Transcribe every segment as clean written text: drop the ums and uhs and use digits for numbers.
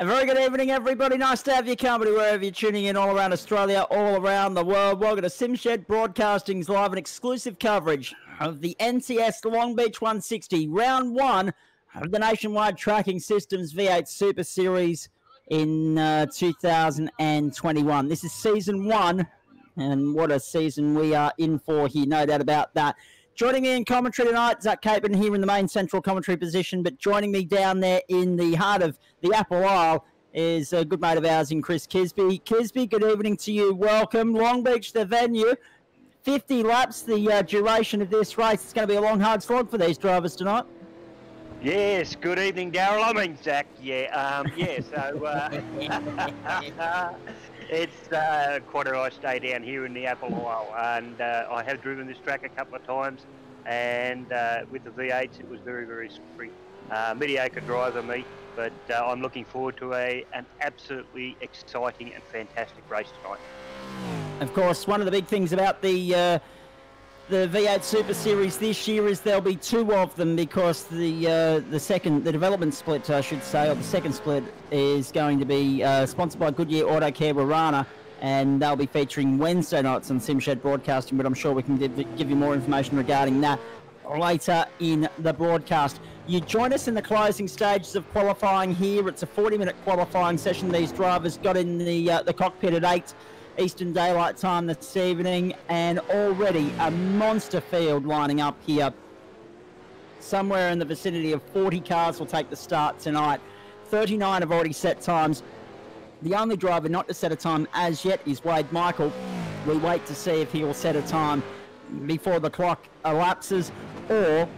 A very good evening, everybody. Nice to have your company wherever you're tuning in, all around Australia, all around the world. Welcome to SimShed Broadcasting's live and exclusive coverage of the NTS Longbeach 160, round one of the Nationwide Tracking Systems V8 Super Series in 2021. This is season one, and what a season we are in for here, no doubt about that. Joining me in commentary tonight, Zach Capen here in the main central commentary position, but joining me down there in the heart of the Apple Isle is a good mate of ours in Chris Kisby. Kisby, good evening to you. Welcome. Longbeach, the venue. 50 laps, the duration of this race. It's going to be a long, hard slog for these drivers tonight. Yes, good evening, Daryl. I mean, Zach, it's quite a nice day down here in the Apple Isle, and I have driven this track a couple of times, and with the V8s it was very, very slippery. Mediocre driver me, but I'm looking forward to an absolutely exciting and fantastic race tonight. Of course, one of the big things about the V8 Super Series this year is there'll be two of them, because the development split, I should say, or the second split, is going to be sponsored by Goodyear Auto Care Warana, and they'll be featuring Wednesday nights on SimShed Broadcasting, but I'm sure we can give you more information regarding that later in the broadcast. You join us in the closing stages of qualifying here. It's a 40-minute qualifying session. These drivers got in the cockpit at 8 Eastern Daylight Time this evening, and already a monster field lining up here. Somewhere in the vicinity of 40 cars will take the start tonight. 39 have already set times. The only driver not to set a time as yet is Wade Michael. We wait to see if he will set a time before the clock elapses, or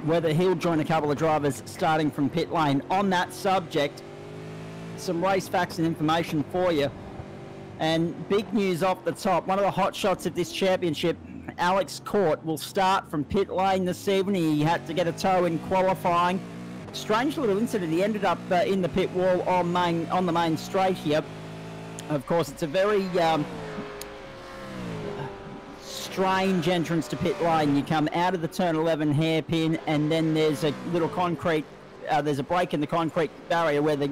whether he'll join a couple of drivers starting from pit lane. On that subject, some race facts and information for you. And big news off the top, one of the hot shots of this championship, Alex Court, will start from pit lane this evening. He had to get a tow in qualifying. Strange little incident, he ended up in the pit wall on the main straight here. Of course, it's a very strange entrance to pit lane. You come out of the turn 11 hairpin, and then there's a little concrete, there's a break in the concrete barrier where the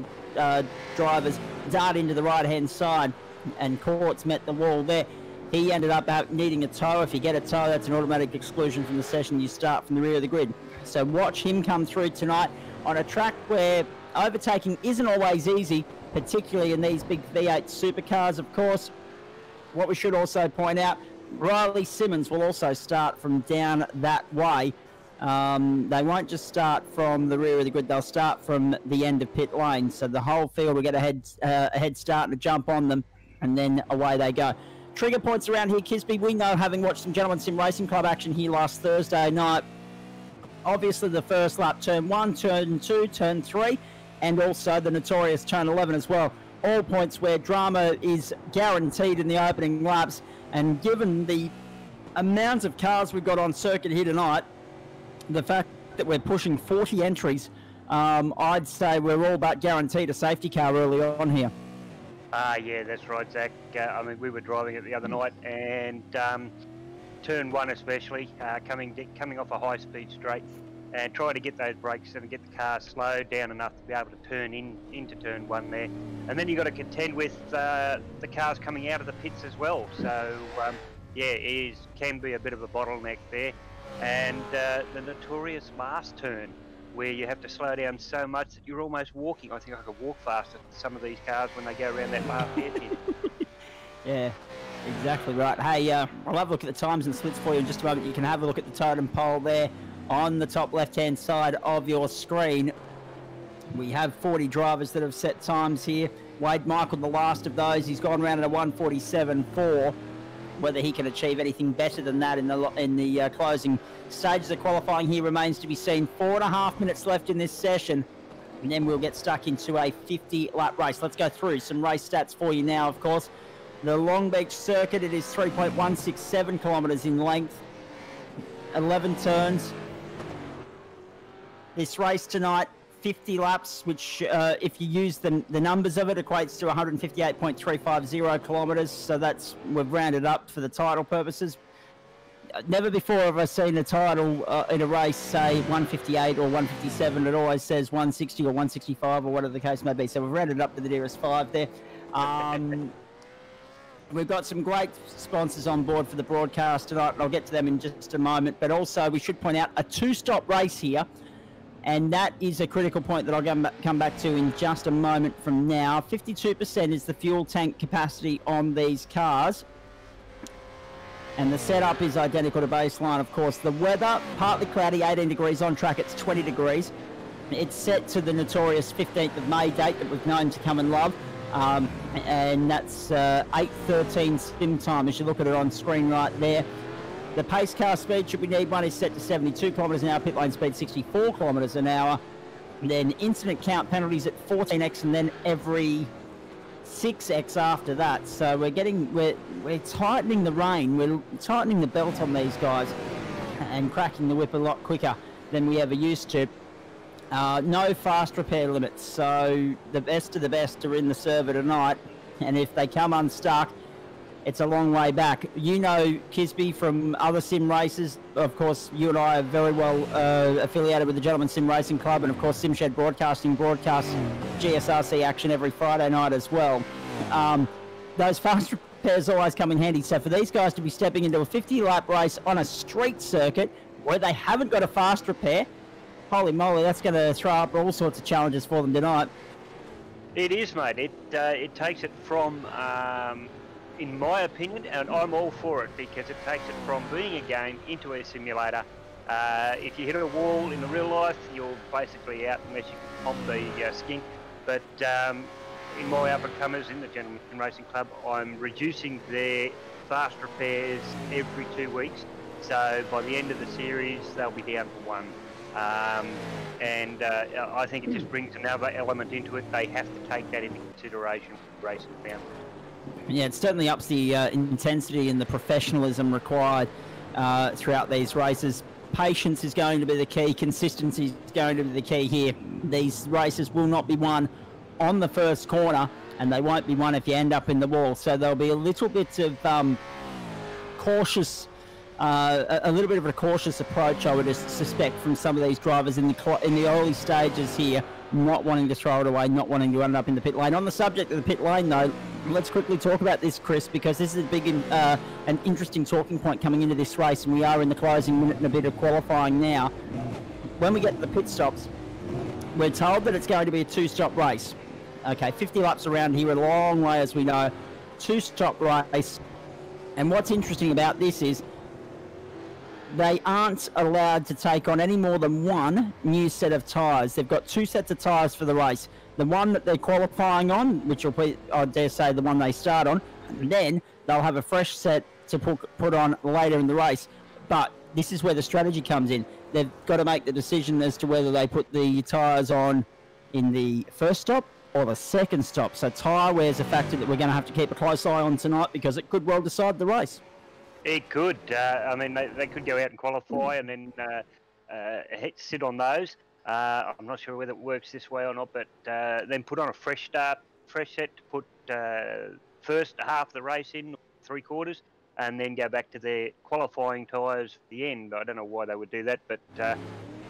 drivers dart into the right-hand side, and Court's met the wall there. He ended up needing a tow. If you get a tow, that's an automatic exclusion from the session. You start from the rear of the grid. So watch him come through tonight on a track where overtaking isn't always easy, particularly in these big V8 supercars, of course. What we should also point out, Riley Simmons will also start from down that way. They won't just start from the rear of the grid, they'll start from the end of pit lane. So the whole field will get a head start and a jump on them, and then away they go. Trigger points around here, Kisby, we know, having watched some Gentlemen Sim Racing Club action here last Thursday night. Obviously the first lap, turn 1, turn 2, turn 3, and also the notorious turn 11 as well. All points where drama is guaranteed in the opening laps. And given the amount of cars we've got on circuit here tonight, the fact that we're pushing 40 entries, I'd say we're all but guaranteed a safety car early on here. Yeah, that's right, Zach. I mean, we were driving it the other night, and turn 1 especially, coming off a high-speed straight, and trying to get those brakes and get the car slowed down enough to be able to turn into turn 1 there. And then you've got to contend with the cars coming out of the pits as well. So, yeah, it can be a bit of a bottleneck there. And the notorious last turn, where you have to slow down so much that you're almost walking. I think I could walk faster than some of these cars when they go around that last hairpin. Yeah, exactly right. Hey, I'll have a look at the times and splits for you in just a moment. You can have a look at the totem pole there on the top left-hand side of your screen. We have 40 drivers that have set times here. Wade Michael, the last of those, he's gone around at a 1:47.4. Whether he can achieve anything better than that in the closing stages of qualifying here remains to be seen. 4.5 minutes left in this session, and then we'll get stuck into a 50-lap race. Let's go through some race stats for you now, of course. The Longbeach circuit, it is 3.167 kilometres in length, 11 turns. This race tonight, 50 laps, which if you use the numbers of it, equates to 158.350 kilometres. So we've rounded up for the title purposes. never before have I seen a title in a race say 158 or 157. It always says 160 or 165 or whatever the case may be. So we've rounded up to the nearest 5 there. We've got some great sponsors on board for the broadcast tonight, and I'll get to them in just a moment. But also, we should point out a 2-stop race here, and that is a critical point that I'll come back to in just a moment from now. 52% is the fuel tank capacity on these cars. And the setup is identical to baseline, of course. The weather, partly cloudy, 18 degrees on track, it's 20 degrees. It's set to the notorious 15th of May date that we've known to come and love. And that's 8:13 sim time as you look at it on screen right there. The pace car speed, should we need one, is set to 72 kilometres an hour, pit lane speed 64 kilometres an hour. Then incident count penalties at 14x and then every 6x after that. So we're tightening the rein, we're tightening the belt on these guys and cracking the whip a lot quicker than we ever used to. No fast repair limits, so the best of the best are in the server tonight, and if they come unstuck, it's a long way back. You know Kisby from other sim races. Of course, you and I are very well affiliated with the Gentleman Sim Racing Club, and of course SimShed Broadcasting broadcasts GSRC action every Friday night as well. Those fast repairs always come in handy. So for these guys to be stepping into a 50-lap race on a street circuit where they haven't got a fast repair, holy moly, that's going to throw up all sorts of challenges for them tonight. It is, mate. It takes it from, in my opinion, and I'm all for it, because it takes it from being a game into a simulator. If you hit a wall in the real life, you're basically out unless you can pop the skink. But in my up-and-comers in the Gentleman Sim Racing Club, I'm reducing their fast repairs every 2 weeks. So by the end of the series, they'll be down to 1. I think it just brings another element into it. They have to take that into consideration for racing down. Yeah, it certainly ups the intensity and the professionalism required throughout these races. Patience is going to be the key. Consistency is going to be the key here. These races will not be won on the first corner, and they won't be won if you end up in the wall. So there'll be a little bit of cautious, a little bit of a cautious approach, I would suspect, from some of these drivers in the early stages here, not wanting to throw it away, not wanting to end up in the pit lane. On the subject of the pit lane, though, let's quickly talk about this, Chris, because this is a big and interesting talking point coming into this race, and we are in the closing minute and a bit of qualifying now. When we get to the pit stops, we're told that it's going to be a 2-stop race. Okay, 50 laps around here, a long way, as we know. 2-stop race. And what's interesting about this is they aren't allowed to take on any more than one new set of tyres. They've got 2 sets of tyres for the race. The one that they're qualifying on, which will be, I dare say, the one they start on, and then they'll have a fresh set to put on later in the race. But this is where the strategy comes in. They've got to make the decision as to whether they put the tyres on in the first stop or the second stop. So tyre wear is a factor that we're going to have to keep a close eye on tonight, because it could well decide the race. It could. I mean, they could go out and qualify and then sit on those. I'm not sure whether it works this way or not, but then put on a fresh set to put first half of the race in, 3/4, and then go back to their qualifying tyres for the end. I don't know why they would do that, but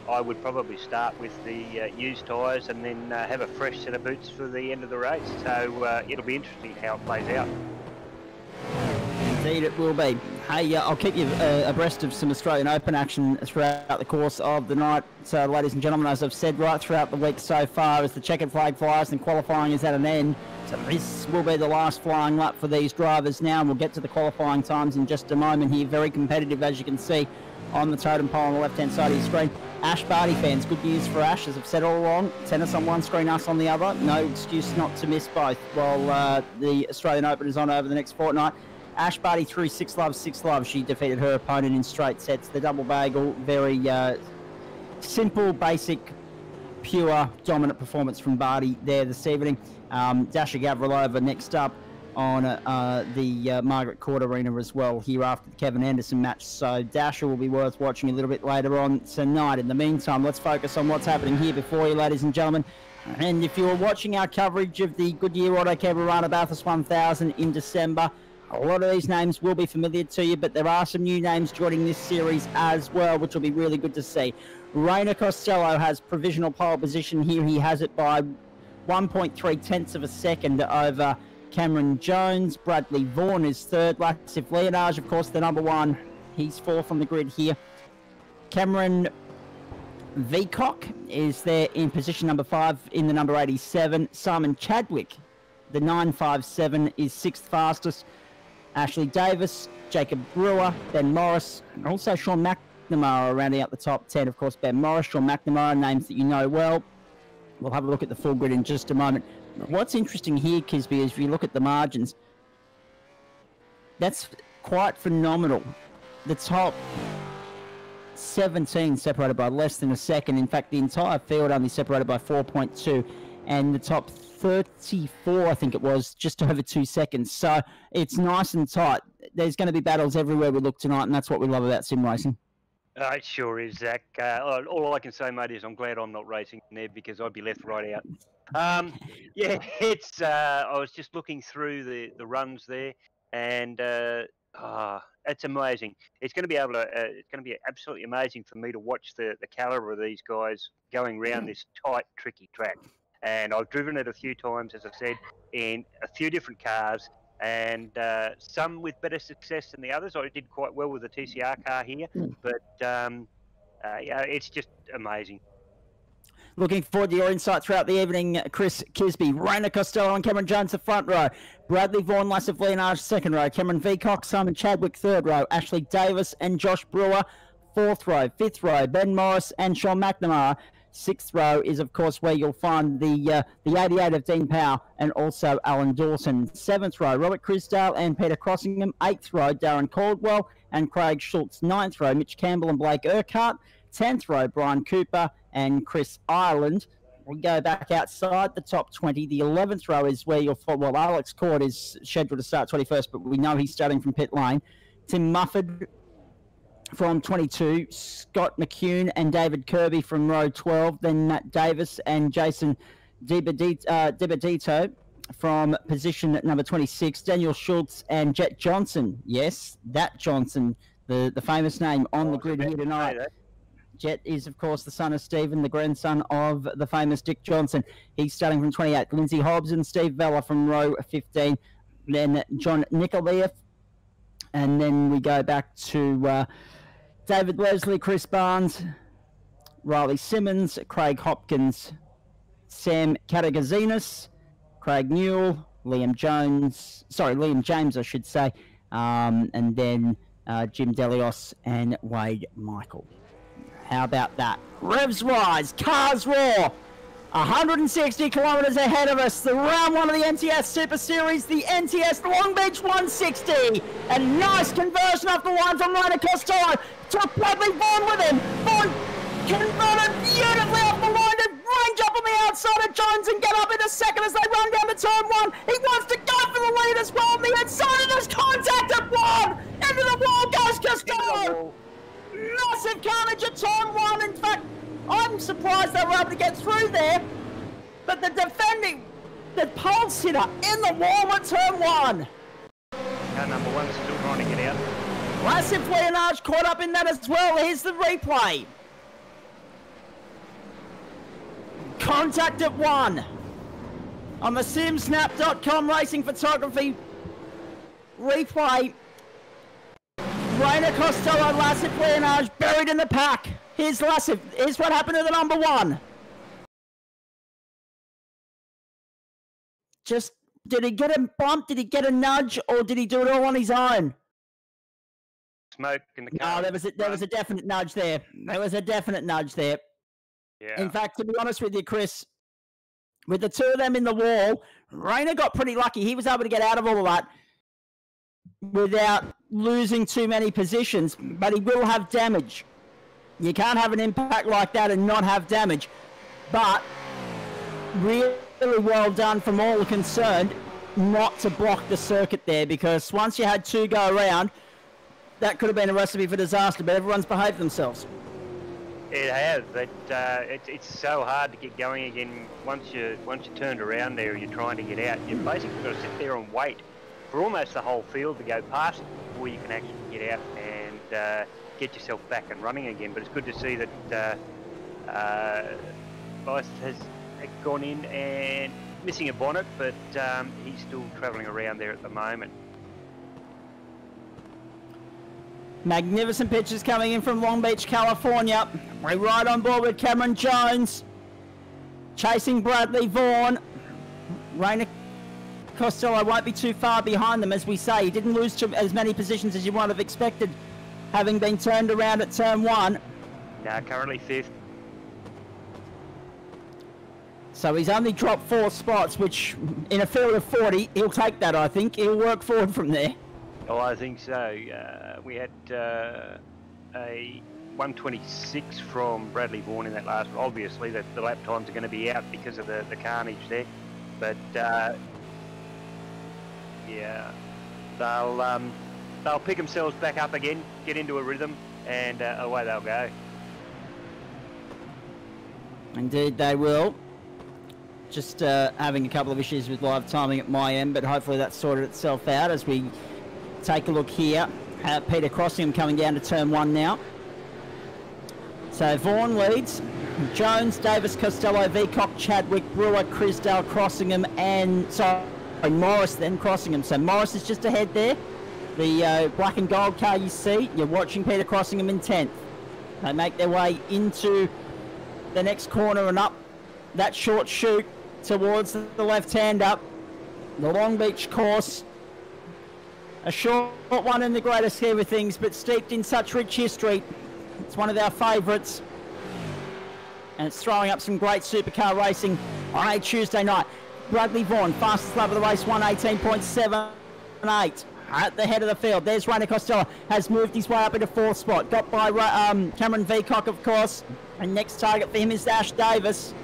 I would probably start with the used tyres and then have a fresh set of boots for the end of the race. So it'll be interesting how it plays out. Indeed it will be. Hey, I'll keep you abreast of some Australian Open action throughout the course of the night. So, ladies and gentlemen, as I've said right throughout the week so far, as the checkered flag flies and qualifying is at an end, so this will be the last flying lap for these drivers now, and we'll get to the qualifying times in just a moment here. Very competitive, as you can see on the totem pole on the left-hand side of your screen. Ash Barty fans, good news for Ash, as I've said all along. Tennis on one screen, us on the other. No excuse not to miss both while the Australian Open is on over the next fortnight. Ash Barty threw 6 love. She defeated her opponent in straight sets. The double bagel, very simple, basic, pure, dominant performance from Barty there this evening. Dasha Gavrilova next up on the Margaret Court Arena as well here after the Kevin Anderson match. So Dasha will be worth watching a little bit later on tonight. In the meantime, let's focus on what's happening here before you, ladies and gentlemen. And if you're watching our coverage of the Goodyear Auto Care Burana Bathurst 1000 in December, A lot of these names will be familiar to you, but there are some new names joining this series as well, which will be really good to see. Rainer Costello has provisional pole position here. He has it by 1.3 tenths of a second over Cameron Jones. Bradley Vaughan is third. Lassif Leonage, of course, the number one. He's fourth on the grid here. Cameron Veacock is there in position number 5 in the number 87. Simon Chadwick, the 957, is sixth fastest. Ashley Davis, Jacob Brewer, Ben Morris, and also Sean McNamara rounding out the top 10. Of course, Ben Morris, Sean McNamara, names that you know well. We'll have a look at the full grid in just a moment. What's interesting here, Kisby, is if you look at the margins, that's quite phenomenal. The top 17 separated by less than a second. In fact, the entire field only separated by 4.2, and the top 34, I think it was, just over 2 seconds. So it's nice and tight. There's going to be battles everywhere we look tonight, and that's what we love about sim racing. It sure is, Zach. All I can say, mate, is I'm glad I'm not racing there because I'd be left right out. Yeah, it's. I was just looking through the runs there, and it's amazing. It's going to be it's going to be absolutely amazing for me to watch the caliber of these guys going around this tight, tricky track. And I've driven it a few times, as I said, in a few different cars, and some with better success than the others. I did quite well with the TCR car here, but yeah, it's just amazing. Looking forward to your insight throughout the evening, Chris Kisby. Rainer Costello and Cameron Jones, the front row. Bradley Vaughan, Lassif Leonage, second row. Cameron Veacock, Simon Chadwick, third row. Ashley Davis and Josh Brewer, fourth row. Fifth row, Ben Morris and Sean McNamara. Sixth row is, of course, where you'll find the 88 of Dean Powell and also Alan Dawson. Seventh row, Robert Crisdale and Peter Crossingham. Eighth row, Darren Caldwell and Craig Schultz. Ninth row, Mitch Campbell and Blake Urquhart. 10th row, Brian Cooper and Chris Ireland. We go back outside the top 20. The 11th row is where you'll find, well, Alex Cord is scheduled to start 21st, but we know he's starting from pit lane. Tim Mufford from 22, Scott McCune and David Kirby from row 12, then Matt Davis and Jason Dibadito from position number 26, Daniel Schultz and Jet Johnson. Yes, that Johnson, the famous name on the grid here tonight. Jet is, of course, the son of Stephen, the grandson of the famous Dick Johnson. He's starting from 28. Lindsay Hobbs and Steve Vella from row 15. Then John Nicolieff. And then we go back to David Leslie, Chris Barnes, Riley Simmons, Craig Hopkins, Sam Katagazinas, Craig Newell, Liam James, I should say, and then Jim Delios and Wade Michael. How about that? Revs rise, cars roar. 160 kilometres ahead of us. The round one of the NTS Super Series, the NTS Longbeach 160. A nice conversion off the line from Rainer Costello. Took Bradley Vaughan with him. Vaughan converted beautifully off the line to range up on the outside of Jones and get up in a second as they run down to turn one. He wants to go for the lead as well on the inside, and there's contact at one. Into the wall goes Costello. Massive carnage at turn one. In fact, I'm surprised they were able to get through there. But the pole sitter in the wall at turn one. Car number one is still trying to get out. Lassif Leonage caught up in that as well. Here's the replay. Contact at one. On the simsnap.com racing photography replay. Rainer Costello, Lassif Leonage buried in the pack. Here's Lassif. Here's what happened to the number one. Just, did he get a bump? Did he get a nudge? Or did he do it all on his own? Smoke in the car. No, there was a definite nudge there. There was a definite nudge there. Yeah. In fact, to be honest with you, Chris, with the two of them in the wall, Rainer got pretty lucky. He was able to get out of all of that without losing too many positions, but he will have damage. You can't have an impact like that and not have damage. But really well done from all concerned not to block the circuit there, because once you had two go around, that could have been a recipe for disaster, but everyone's behaved themselves. It has. It's so hard to get going again once you turned around there and you're trying to get out. You basically got to sit there and wait for almost the whole field to go past before you can actually get out and get yourself back and running again. But it's good to see that Bice has gone in and missing a bonnet, but he's still travelling around there at the moment. Magnificent pictures coming in from Longbeach, California. We're right on board with Cameron Jones, chasing Bradley Vaughan. Rainer Costello won't be too far behind them, as we say. He didn't lose to as many positions as you might have expected, having been turned around at turn 1. Now currently 5th. So he's only dropped 4 spots, which in a field of 40, he'll take that, I think. He'll work forward from there. Oh, I think so. We had a 126 from Bradley Vaughan in that last. Obviously, the lap times are going to be out because of the carnage there. But yeah, they'll pick themselves back up again, get into a rhythm, and away they'll go. Indeed, they will. Just having a couple of issues with live timing at my end, but hopefully that's sorted itself out as we take a look here. Peter Crossingham coming down to turn 1 now. So Vaughan leads. Jones, Davis, Costello, Veacock, Chadwick, Brewer, Crisdale, Crossingham, and Morris then Crossingham. So Morris is just ahead there. The black and gold car you see, you're watching Peter Crossingham in 10th. They make their way into the next corner and up that short chute towards the left-hand up. The Longbeach course. A short one in the greater scheme of things, but steeped in such rich history. It's one of our favourites. And it's throwing up some great supercar racing on a Tuesday night. Bradley Vaughan, fastest lap of the race, 1:18.78. At the head of the field, there's Rainer Costello, has moved his way up into 4th spot. Got by Cameron Veacock, of course. And next target for him is Ash Davis.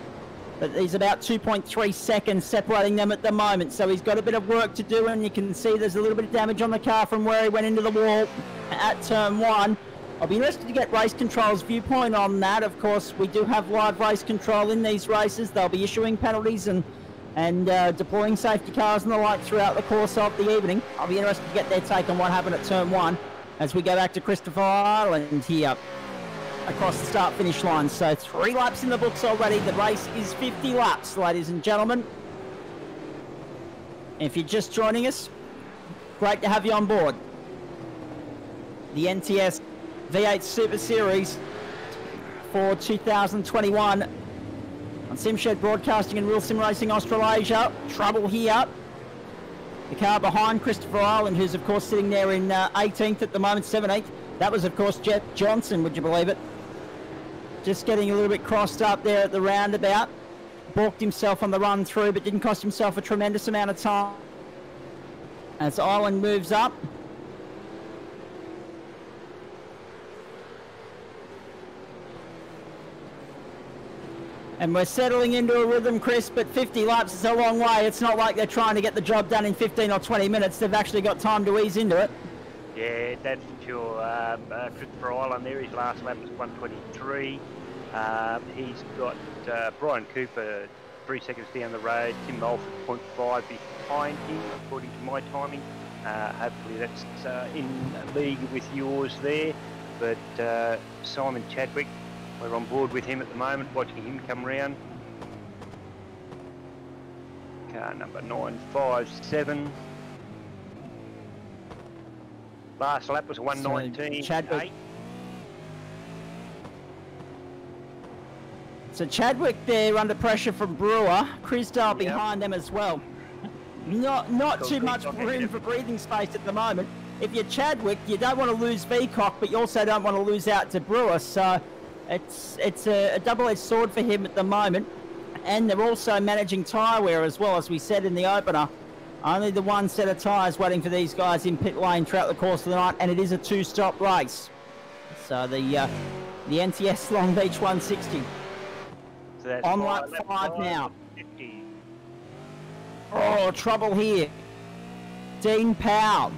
But he's about 2.3 seconds separating them at the moment. So he's got a bit of work to do, and you can see there's a little bit of damage on the car from where he went into the wall at turn 1. I'll be interested to get Race Control's viewpoint on that. Of course, we do have live race control in these races. They'll be issuing penalties and deploying safety cars and the like throughout the course of the evening. I'll be interested to get their take on what happened at turn 1 as we go back to Christopher Island here across the start-finish line. So 3 laps in the books already. The race is 50 laps, ladies and gentlemen. If you're just joining us, great to have you on board. The NTS V8 Super Series for 2021 on SimShed Broadcasting and Real Sim Racing Australasia. Trouble here. The car behind Christopher Island, who's of course sitting there in 18th at the moment, 17th. That was of course Jeff Johnson, would you believe it? Just getting a little bit crossed up there at the roundabout. Balked himself on the run through, but didn't cost himself a tremendous amount of time. As Island moves up. And we're settling into a rhythm, Chris, but 50 laps is a long way. It's not like they're trying to get the job done in 15 or 20 minutes. They've actually got time to ease into it. Yeah, that's for sure. Christopher Island there, his last lap was 1:23. He's got Brian Cooper 3 seconds down the road, Tim Mulford 0.5 behind him, according to my timing. Hopefully that's in league with yours there. But Simon Chadwick, we're on board with him at the moment, watching him come round. Car number 957. Last lap was 1:19.8. So Chadwick there under pressure from Brewer. Crisdale behind them as well. Not too much room for breathing space at the moment. If you're Chadwick, you don't want to lose Veacock, but you also don't want to lose out to Brewer. So it's a double-edged sword for him at the moment. And they're also managing tyre wear as well, as we said in the opener. Only the one set of tyres waiting for these guys in pit lane throughout the course of the night, and it is a 2-stop race. So the NTS Longbeach 160. So that's on lap 5 now. 50. Oh, trouble here. Dean Powell.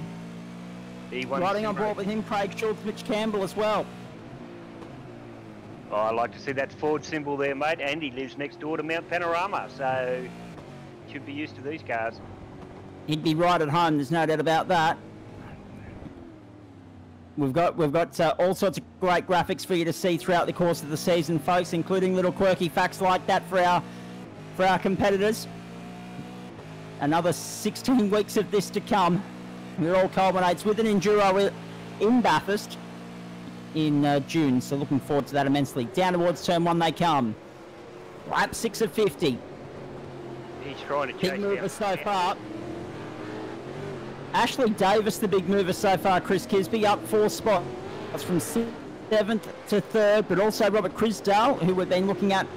Riding on board with him, Craig Schultz, Mitch Campbell as well. Oh, I like to see that Ford symbol there, mate. And he lives next door to Mount Panorama, so should be used to these cars. he'd be right at home. There's no doubt about that. We've got all sorts of great graphics for you to see throughout the course of the season, folks, including little quirky facts like that for our competitors. Another 16 weeks of this to come. It all culminates with an enduro in Bathurst in June, so looking forward to that immensely. Down towards turn 1 they come. Lap 6 of 50. He's trying to chase big mover down. so far. Ashley Davis, the big mover so far. Chris Kisby up 4 spots from 7th to 3rd, but also Robert Crisdale, who we've been looking at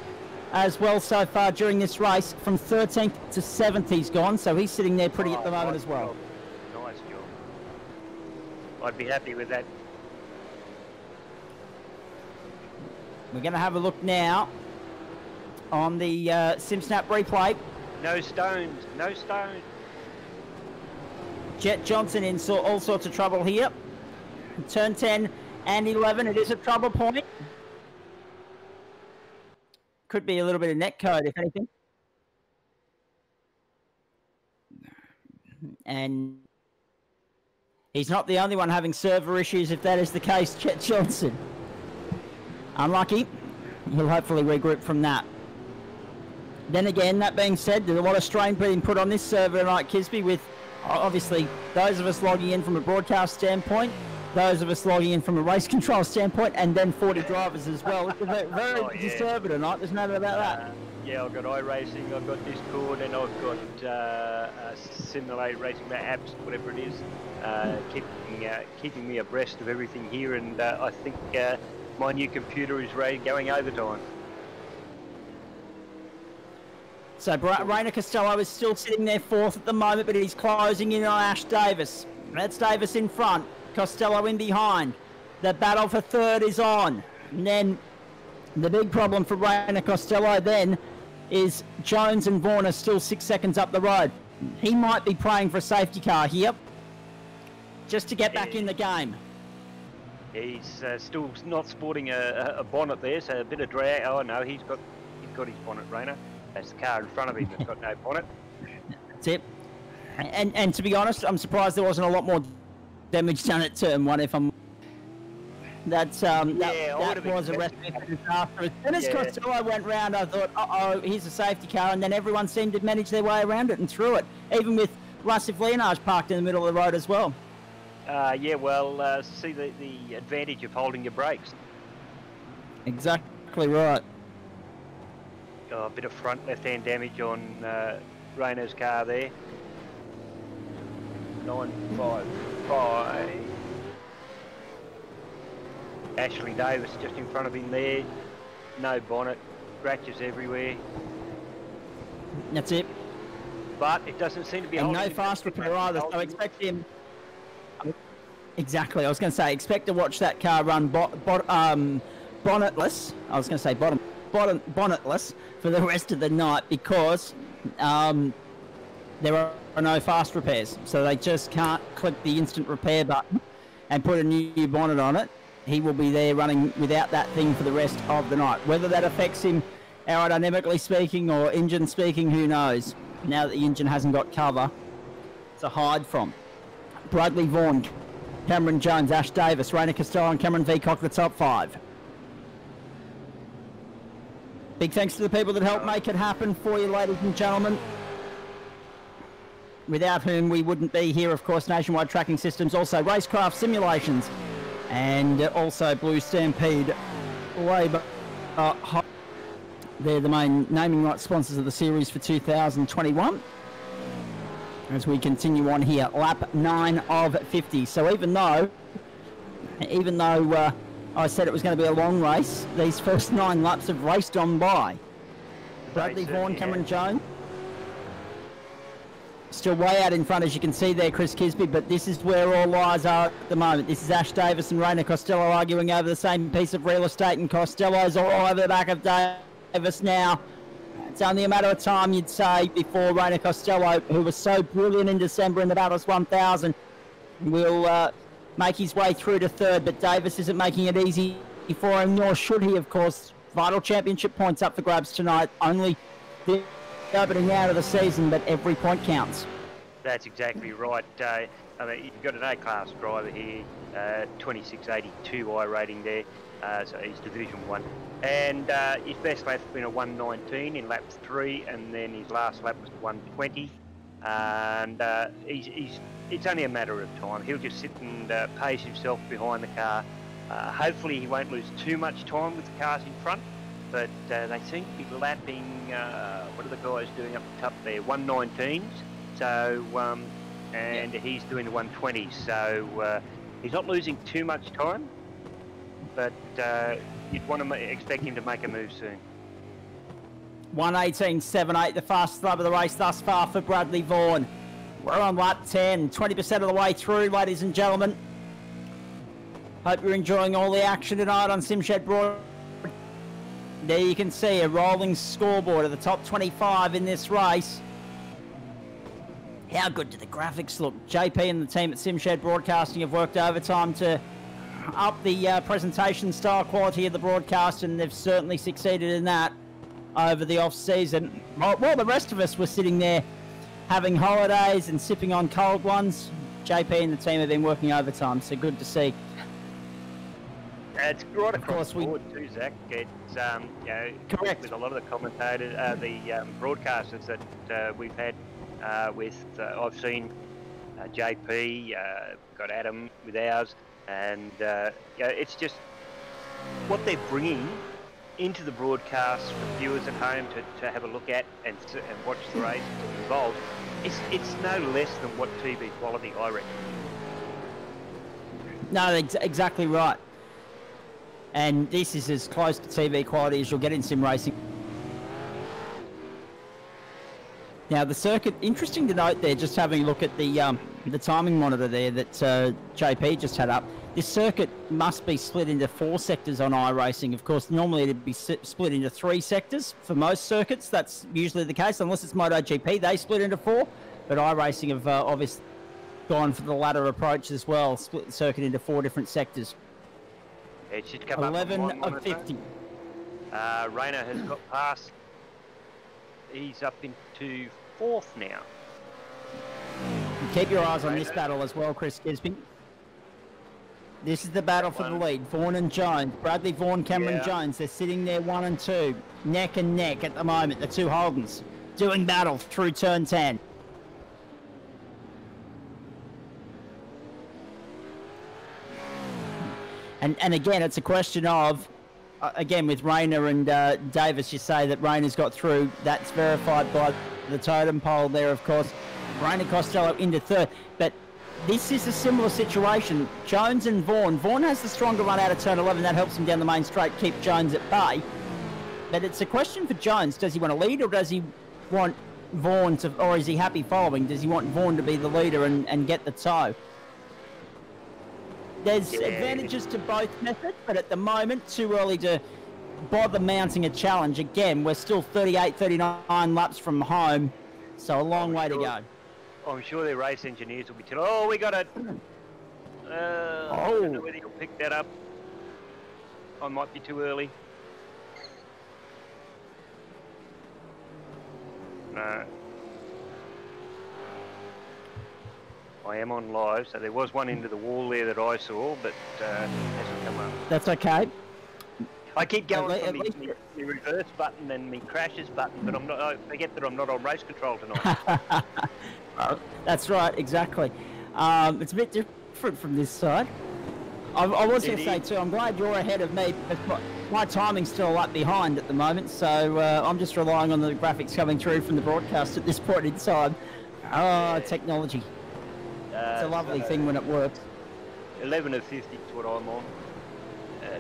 as well so far during this race. From 13th to 7th he's gone, so he's sitting there pretty at the moment as well. Nice job. I'd be happy with that. We're going to have a look now on the SimSnap replay. No stones, no stones. Jet Johnson in all sorts of trouble here. Turn 10 and 11, it is a trouble point. Could be a little bit of net code, if anything. And he's not the only one having server issues, if that is the case, Jet Johnson. Unlucky. He'll hopefully regroup from that. Then again, that being said, there's a lot of strain being put on this server tonight, Kisby, with obviously those of us logging in from a broadcast standpoint, those of us logging in from a race control standpoint, and then 40 drivers as well. It's a very busy server tonight, there's no doubt about that. Yeah, I've got iRacing, I've got Discord, and I've got Simulate Racing, the apps, whatever it is, keeping me abreast of everything here, and I think my new computer is going overtime. So Rainer Costello is still sitting there 4th at the moment, but he's closing in on Ash Davis. That's Davis in front, Costello in behind. The battle for 3rd is on. And then the big problem for Rainer Costello then is Jones and Vaughan are still 6 seconds up the road. He might be praying for a safety car here, just to get back in the game. He's still not sporting a bonnet there, so a bit of drag. Oh no, he's got his bonnet, Rainer. That's the car in front of him that's got no bonnet. That's it. And to be honest, I'm surprised there wasn't a lot more damage done at turn 1. If I'm, that was a recipe for disaster. As soon as Costello went round, I thought, uh-oh, here's a safety car, and then everyone seemed to manage their way around it and through it, even with Lassif Leonage parked in the middle of the road as well. Yeah, well, see the advantage of holding your brakes. Exactly right. A bit of front left-hand damage on Rainer's car there. 955. Ashley Davis just in front of him there. No bonnet, scratches everywhere. That's it. But it doesn't seem to be and holding no him fast repair either, so expect him... Exactly, I was going to say, expect to watch that car run bonnetless. I was going to say bonnetless for the rest of the night, because there are no fast repairs, so they just can't click the instant repair button and put a new bonnet on it. He will be there running without that thing for the rest of the night. Whether that affects him aerodynamically speaking or engine speaking, who knows? Now that the engine hasn't got cover to hide from. Bradley Vaughan, Cameron Jones, Ash Davis, Rainer Costello and Cameron Veacock, the top 5. Big thanks to the people that helped make it happen for you, ladies and gentlemen. Without whom we wouldn't be here, of course. Nationwide Tracking Systems, also Racecraft Simulations, and also Blue Stampede Labour. They're the main naming rights sponsors of the series for 2021. As we continue on here, lap 9 of 50. So even though I said it was going to be a long race, these first 9 laps have raced on by. Bradley Vaughan, Cameron Jones, still way out in front, as you can see there, Chris Kisby, but this is where all eyes are at the moment. This is Ash Davis and Rainer Costello arguing over the same piece of real estate, and Costello's all over the back of Davis now. It's only a matter of time, you'd say, before Rainer Costello, who was so brilliant in December in the Bathurst 1000, will make his way through to 3rd, but Davis isn't making it easy for him, nor should he, of course. Vital championship points up for grabs tonight. Only the opening out of the season, but every point counts. That's exactly right. I mean, you've got an A-class driver here, 2682 I rating there, so he's Division 1. And his best lap's been a 119 in lap 3, and then his last lap was 120. And it's only a matter of time. He'll just sit and pace himself behind the car. Hopefully he won't lose too much time with the cars in front, but they seem to be lapping, what are the guys doing up the top there, 119s. So, and he's doing the 120s, so he's not losing too much time, but you'd want to expect him to make a move soon. 1:18.78, the fastest lap of the race thus far for Bradley Vaughan. We're on lap 10, 20% of the way through, ladies and gentlemen. Hope you're enjoying all the action tonight on SimShed Broad. There you can see a rolling scoreboard of the top 25 in this race. How good do the graphics look? JP and the team at SimShed Broadcasting have worked overtime to up the presentation style quality of the broadcast, and they've certainly succeeded in that over the off-season. While the rest of us were sitting there having holidays and sipping on cold ones, JP and the team have been working overtime, so good to see. It's right across the board too, Zach. It's you know, correct with a lot of the commentators, the broadcasters that we've had. I've seen JP, got Adam with ours, and it's just what they're bringing into the broadcast for viewers at home to have a look at and watch the race involved. It's no less than what TV quality, I reckon. No, exactly right. And this is as close to TV quality as you'll get in sim racing. Now the circuit, interesting to note there, just having a look at the timing monitor there that JP just had up. This circuit must be split into 4 sectors on iRacing. Of course, normally it'd be split into 3 sectors for most circuits. That's usually the case, unless it's MotoGP. They split into 4, but iRacing have obviously gone for the latter approach as well, split the circuit into 4 different sectors. It should come 11 of 50. Rayner has got past. He's up into 4th now. Keep your eyes on this battle as well, Chris Gisby. This is the battle for the lead. Vaughan and Jones. Bradley Vaughan, Cameron Jones. They're sitting there 1 and 2. Neck and neck at the moment. The 2 Holdens doing battle through turn 10. And again, it's a question of, again, with Rayner and Davis, you say that Rayner's got through. That's verified by the totem pole there, of course. Rayner Costello into 3rd. But this is a similar situation. Jones and Vaughan. Vaughan has the stronger run out of turn 11. That helps him down the main straight, keep Jones at bay. But it's a question for Jones. Does he want to lead, or does he want Vaughan to, or is he happy following? Does he want Vaughan to be the leader and get the toe? There's advantages to both methods, but at the moment, too early to bother mounting a challenge. Again, we're still 38, 39 laps from home, so a long way to go. I'm sure their race engineers will be telling, oh, we got it. I don't know whether you'll pick that up. I might be too early. No. I am on live, so there was one into the wall there that I saw, but hasn't come up. That's okay. I keep going for the reverse button and the crashes button, but I forget that I'm not on race control tonight. That's right, exactly. It's a bit different from this side. I was going to say too, I'm glad you're ahead of me. My timing's still a lap behind at the moment, so I'm just relying on the graphics coming through from the broadcast at this point in time. Technology. It's a lovely thing when it works. 11 of 50 is what I'm on.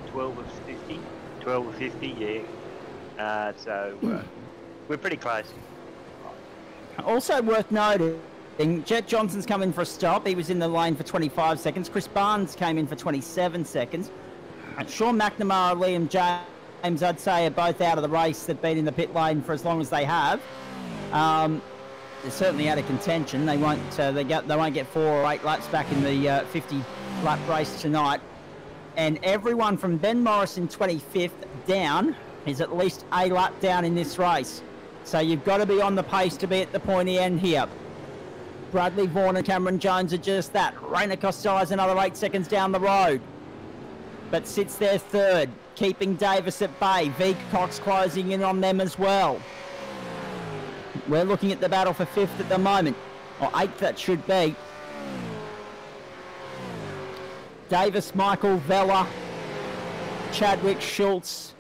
12 of 50. 12 of 50, yeah. So we're pretty close. Also worth noting, Jet Johnson's come in for a stop. He was in the lane for 25 seconds. Chris Barnes came in for 27 seconds. Sean McNamara, Liam James, I'd say, are both out of the race. They've been in the pit lane for as long as they have. They're certainly out of contention. They won't get 4 or 8 laps back in the 50-lap race tonight. And everyone from Ben Morris in 25th down is at least a lap down in this race. So you've got to be on the pace to be at the pointy end here. Bradley Vaughan and Cameron Jones are just that. Rainer Costello's another 8 seconds down the road, but sits there third, keeping Davis at bay. V Cox closing in on them as well. We're looking at the battle for 5th at the moment, or 8th that should be. Davis, Michael, Vella, Chadwick, Schultz,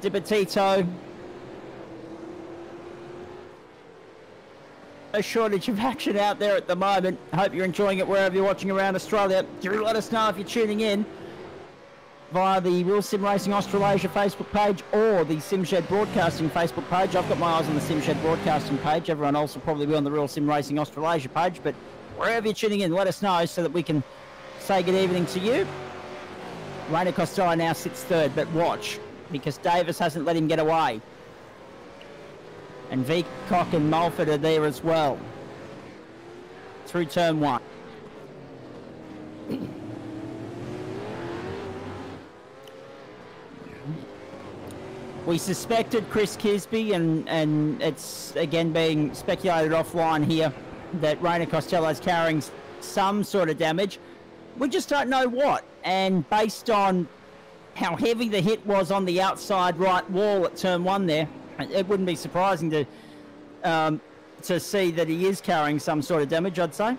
Dibatito. A shortage of action out there at the moment. I hope you're enjoying it wherever you're watching around Australia. Do let us know if you're tuning in via the Real Sim Racing Australasia Facebook page or the SimShed Broadcasting Facebook page. I've got my eyes on the SimShed Broadcasting page. Everyone else will probably be on the Real Sim Racing Australasia page, but wherever you're tuning in, let us know so that we can say good evening to you. Rainer Costello now sits third, but watch, because Davis hasn't let him get away. And Cock and Mulford are there as well. Through turn 1. We suspected Chris Kisby, and it's again being speculated offline here, that Rainer Costello's carrying some sort of damage. We just don't know what. And based on how heavy the hit was on the outside right wall at turn 1 there, it wouldn't be surprising to see that he is carrying some sort of damage, I'd say.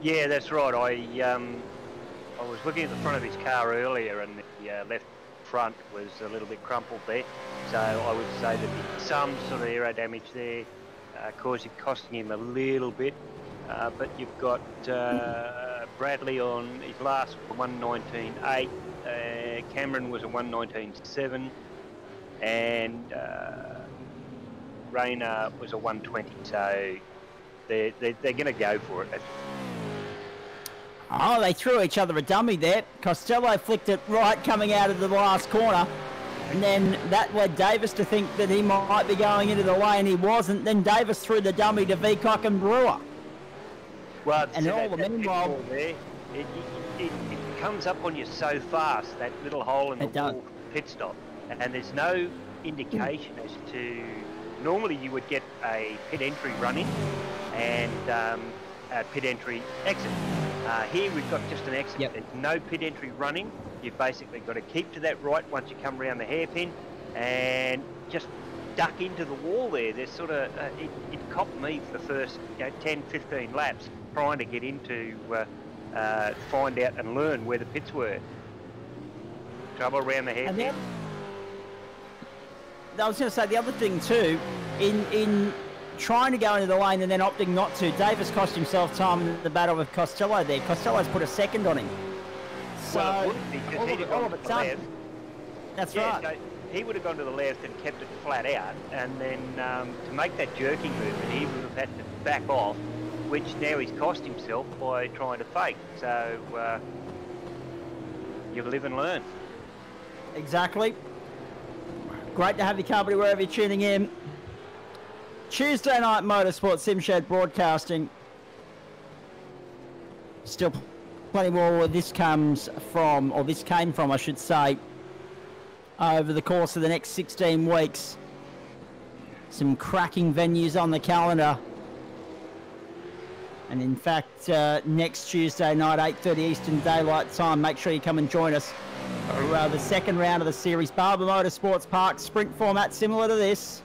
Yeah, that's right. I was looking at the front of his car earlier, and the left front was a little bit crumpled there. So I would say that some sort of aero damage there, costing him a little bit. But you've got Bradley on his last 119.8. Cameron was a 119.7. And Rainer was a 120, so they're going to go for it. Oh, they threw each other a dummy there. Costello flicked it right coming out of the last corner, and then that led Davis to think that he might be going into the lane. He wasn't. Then Davis threw the dummy to Cock and Brewer. Well, and all the meanwhile, there, it comes up on you so fast, that little hole in the wall pit stop. And there's no indication as to... Normally you would get a pit entry run-in and a pit entry exit. Here we've got just an exit. Yep. There's no pit entry running. You've basically got to keep to that right once you come around the hairpin and just duck into the wall there. There's sort of... it copped me for the first 10, 15 laps trying to get into... find out and learn where the pits were. Trouble around the hairpin. I was going to say the other thing too, in trying to go into the lane and then opting not to, Davis cost himself time in the battle with Costello there. Costello's put a second on him. So, well, it wouldn't, because he'd have gone to the left. That's right. So he would have gone to the left and kept it flat out, and then to make that jerking movement, he would have had to back off, which now he's cost himself by trying to fake. So you live and learn. Exactly. Great to have your company wherever you're tuning in. Tuesday night motorsport, SimShed Broadcasting. Still plenty more where this comes from, or this came from, I should say, over the course of the next 16 weeks. Some cracking venues on the calendar. And in fact, next Tuesday night, 8:30 Eastern Daylight Time, make sure you come and join us for the second round of the series. Barber Motorsports Park, sprint format similar to this,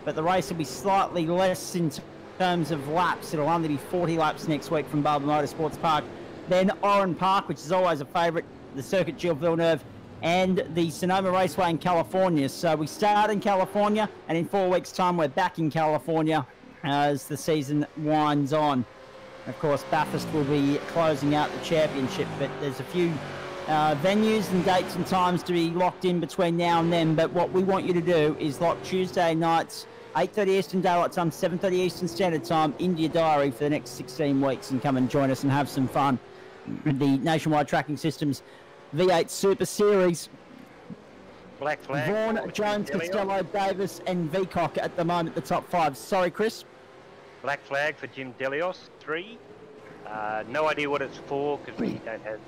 but the race will be slightly less in terms of laps. It'll only be 40 laps next week from Barber Motorsports Park. Then Oran Park, which is always a favourite, the Circuit Gilles Villeneuve, and the Sonoma Raceway in California. So we start in California, and in 4 weeks' time, we're back in California as the season winds on. Of course, Bathurst will be closing out the championship, but there's a few venues and dates and times to be locked in between now and then. But what we want you to do is lock Tuesday nights, 8:30 Eastern Daylight Time, 7:30 Eastern Standard Time, into your diary for the next 16 weeks and come and join us and have some fun. The Nationwide Tracking Systems V8 Super Series. Black flag. Vaughan, Jones, Costello, Davis and Cock at the moment, the top five. Sorry, Chris? Black flag for Jim Delios, 3. No idea what it's for because we don't have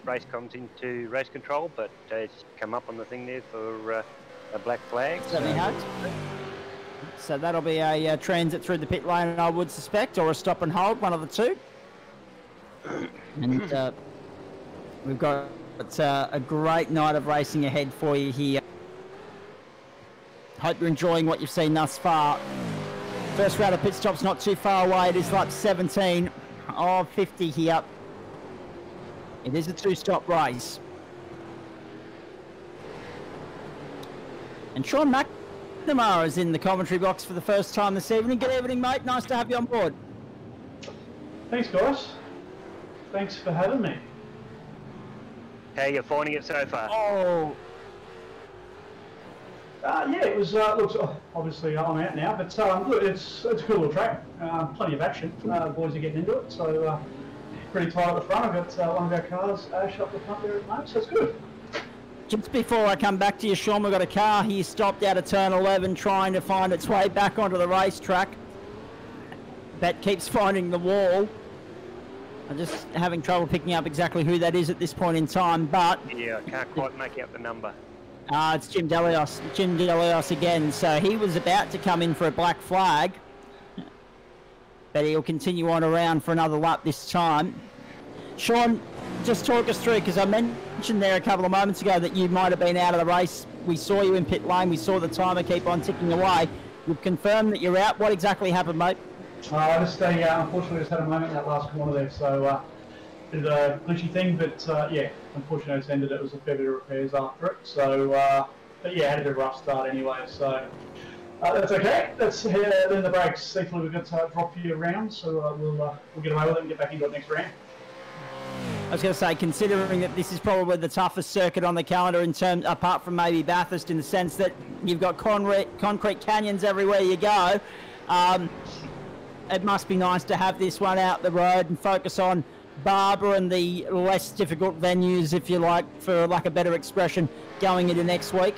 race comms into race control, but it's come up on the thing there for a black flag. Certainly has. So that'll be a transit through the pit lane, I would suspect, or a stop and hold, one of the two. And we've got a great night of racing ahead for you here. Hope you're enjoying what you've seen thus far. First round of pit stops not too far away. It is lap 17 of 50 here. It is a two-stop race. And Sean McNamara is in the commentary box for the first time this evening. Good evening, mate. Nice to have you on board. Thanks, guys. Thanks for having me. How are you finding it so far? Oh. Yeah, it was. Looks obviously I'm out now, but look, it's a cool little track. Plenty of action. Boys are getting into it, so pretty tight at the front. I've got one of our cars, Ash, up the front there at the moment, so it's good. Just before I come back to you, Sean, we've got a car here stopped out of turn 11 trying to find its way back onto the racetrack. That keeps finding the wall. I'm just having trouble picking up exactly who that is at this point in time, but... Yeah, I can't quite make out the number. It's Jim Delios. Jim Delios again. So he was about to come in for a black flag, but he'll continue on around for another lap this time. Sean, just talk us through, because I mentioned there a couple of moments ago that you might have been out of the race. We saw you in pit lane. We saw the timer keep on ticking away. You've confirmed that you're out. What exactly happened, mate? I just unfortunately just had a moment in that last corner there, so bit of a glitchy thing, but yeah, unfortunately it's ended. It was a fair bit of repairs after it, so but yeah, had a bit of a rough start anyway, so that's okay. That's then the brakes. Thankfully we've got to drop you around, so we'll get away with it and get back into it next round. I was going to say, considering that this is probably the toughest circuit on the calendar in terms, apart from maybe Bathurst, in the sense that you've got concrete canyons everywhere you go, it must be nice to have this one out the road and focus on Barbara and the less difficult venues, if you like, for lack of better expression, going into next week.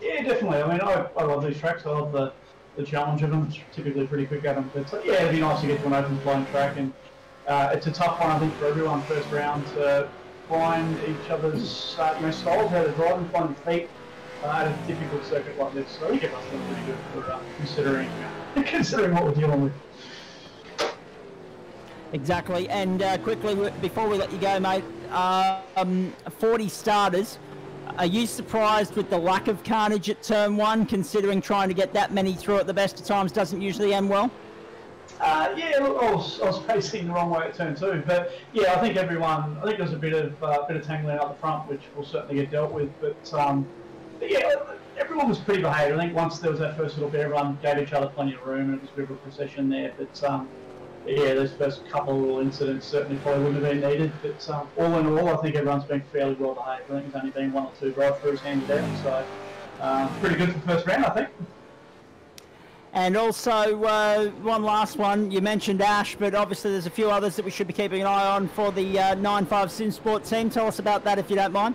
Yeah, definitely. I mean, I love these tracks. I love the challenge of them. It's typically pretty quick at them. But yeah, it'd be nice to get to an open flowing track, and it's a tough one, I think, for everyone first round to find each other's styles, how to drive and find your feet at a difficult circuit like this. So I think it must be pretty good for considering what we're dealing with. Exactly, and quickly, before we let you go, mate, 40 starters. Are you surprised with the lack of carnage at turn 1, considering trying to get that many through at the best of times doesn't usually end well? Yeah, look, I was facing the wrong way at turn 2, but yeah, I think there's a bit of tangling out the front, which will certainly get dealt with, but yeah, everyone was pretty behaved. I think once there was that first little bit, everyone gave each other plenty of room, and it was a bit of a procession there, but yeah, those first couple of little incidents certainly probably wouldn't have been needed, but all in all, I think everyone's been fairly well behaved. I think there's only been 1 or 2 drive-throughs handed out, so pretty good for the first round, I think. And also, one last one, you mentioned Ash, but obviously there's a few others that we should be keeping an eye on for the 9.5 Sim Sport team. Tell us about that if you don't mind.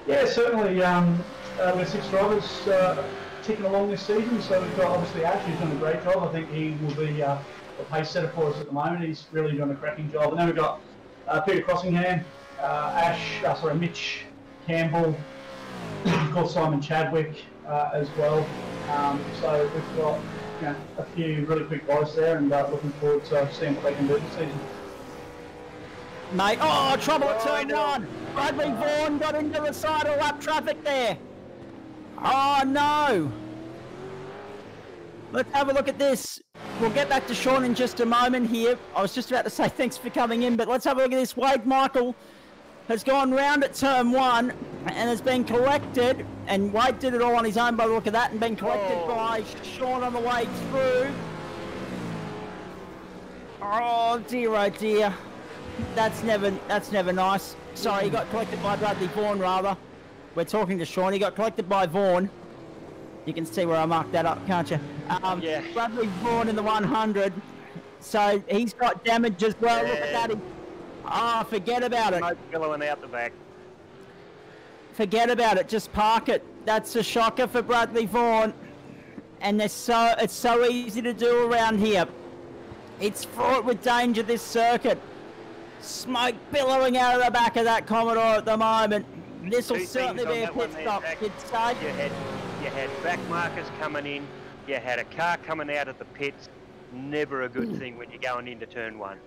Yeah, certainly. We've got 6 drivers ticking along this season, so we've got obviously Ash, who's doing a great job. I think he will be a pace setter for us at the moment. He's really doing a cracking job. And then we've got Peter Crossingham, Mitch Campbell, of course Simon Chadwick as well. So we've got a few really quick guys there, and looking forward to seeing what they can do this season. Mate, trouble at turn 1. Bradley Vaughan got into the side of lap traffic there. Oh no. Let's have a look at this. We'll get back to Sean in just a moment here. I was just about to say thanks for coming in, but let's have a look at this. Wade Michael has gone round at turn 1 and has been collected, and Wade did it all on his own by the look of that, and been collected by Sean on the way through. Oh dear. That's never nice. Sorry, he got collected by Bradley Vaughan, rather. We're talking to Sean. He got collected by Vaughan. You can see where I marked that up, can't you? Yeah. Bradley Vaughan in the 100. So he's got damage as well. Yeah. Look at that. Oh, forget about it. Smoke billowing out the back. Forget about it. Just park it. That's a shocker for Bradley Vaughan. And it's so easy to do around here. It's fraught with danger, this circuit. Smoke billowing out of the back of that Commodore at the moment. This will certainly be a pit stop. You had back markers coming in, you had a car coming out of the pits. Never a good thing when you're going into turn 1.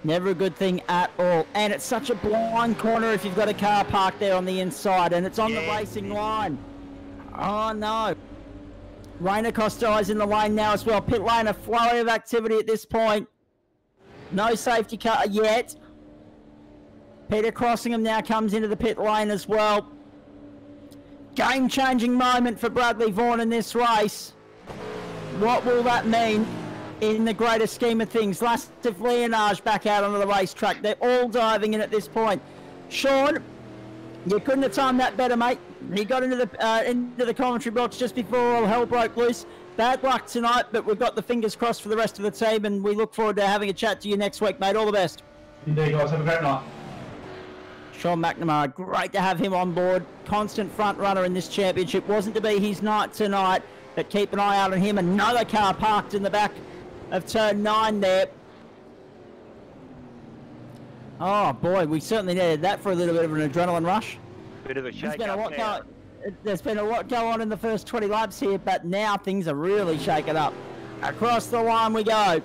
Never a good thing at all. And it's such a blind corner if you've got a car parked there on the inside, and it's on the racing line. Oh no. Rainer Costello's in the lane now as well. Pit lane, a flurry of activity at this point. No safety car yet. Peter Crossingham now comes into the pit lane as well. Game-changing moment for Bradley Vaughan in this race. What will that mean in the greater scheme of things? Lastif Leonage back out onto the racetrack. They're all diving in at this point. Sean, you couldn't have timed that better, mate. He got into the commentary box just before all hell broke loose. Bad luck tonight, but we've got the fingers crossed for the rest of the team, and we look forward to having a chat to you next week, mate. All the best. Indeed, guys. Have a great night. Sean McNamara, great to have him on board. Constant front runner in this championship. Wasn't to be his night tonight, but keep an eye out on him. Another car parked in the back of turn 9 there. Oh boy, we certainly needed that for a little bit of an adrenaline rush. Bit of a shake up now. There's been a lot go on in the first 20 laps here, but now things are really shaken up. Across the line we go.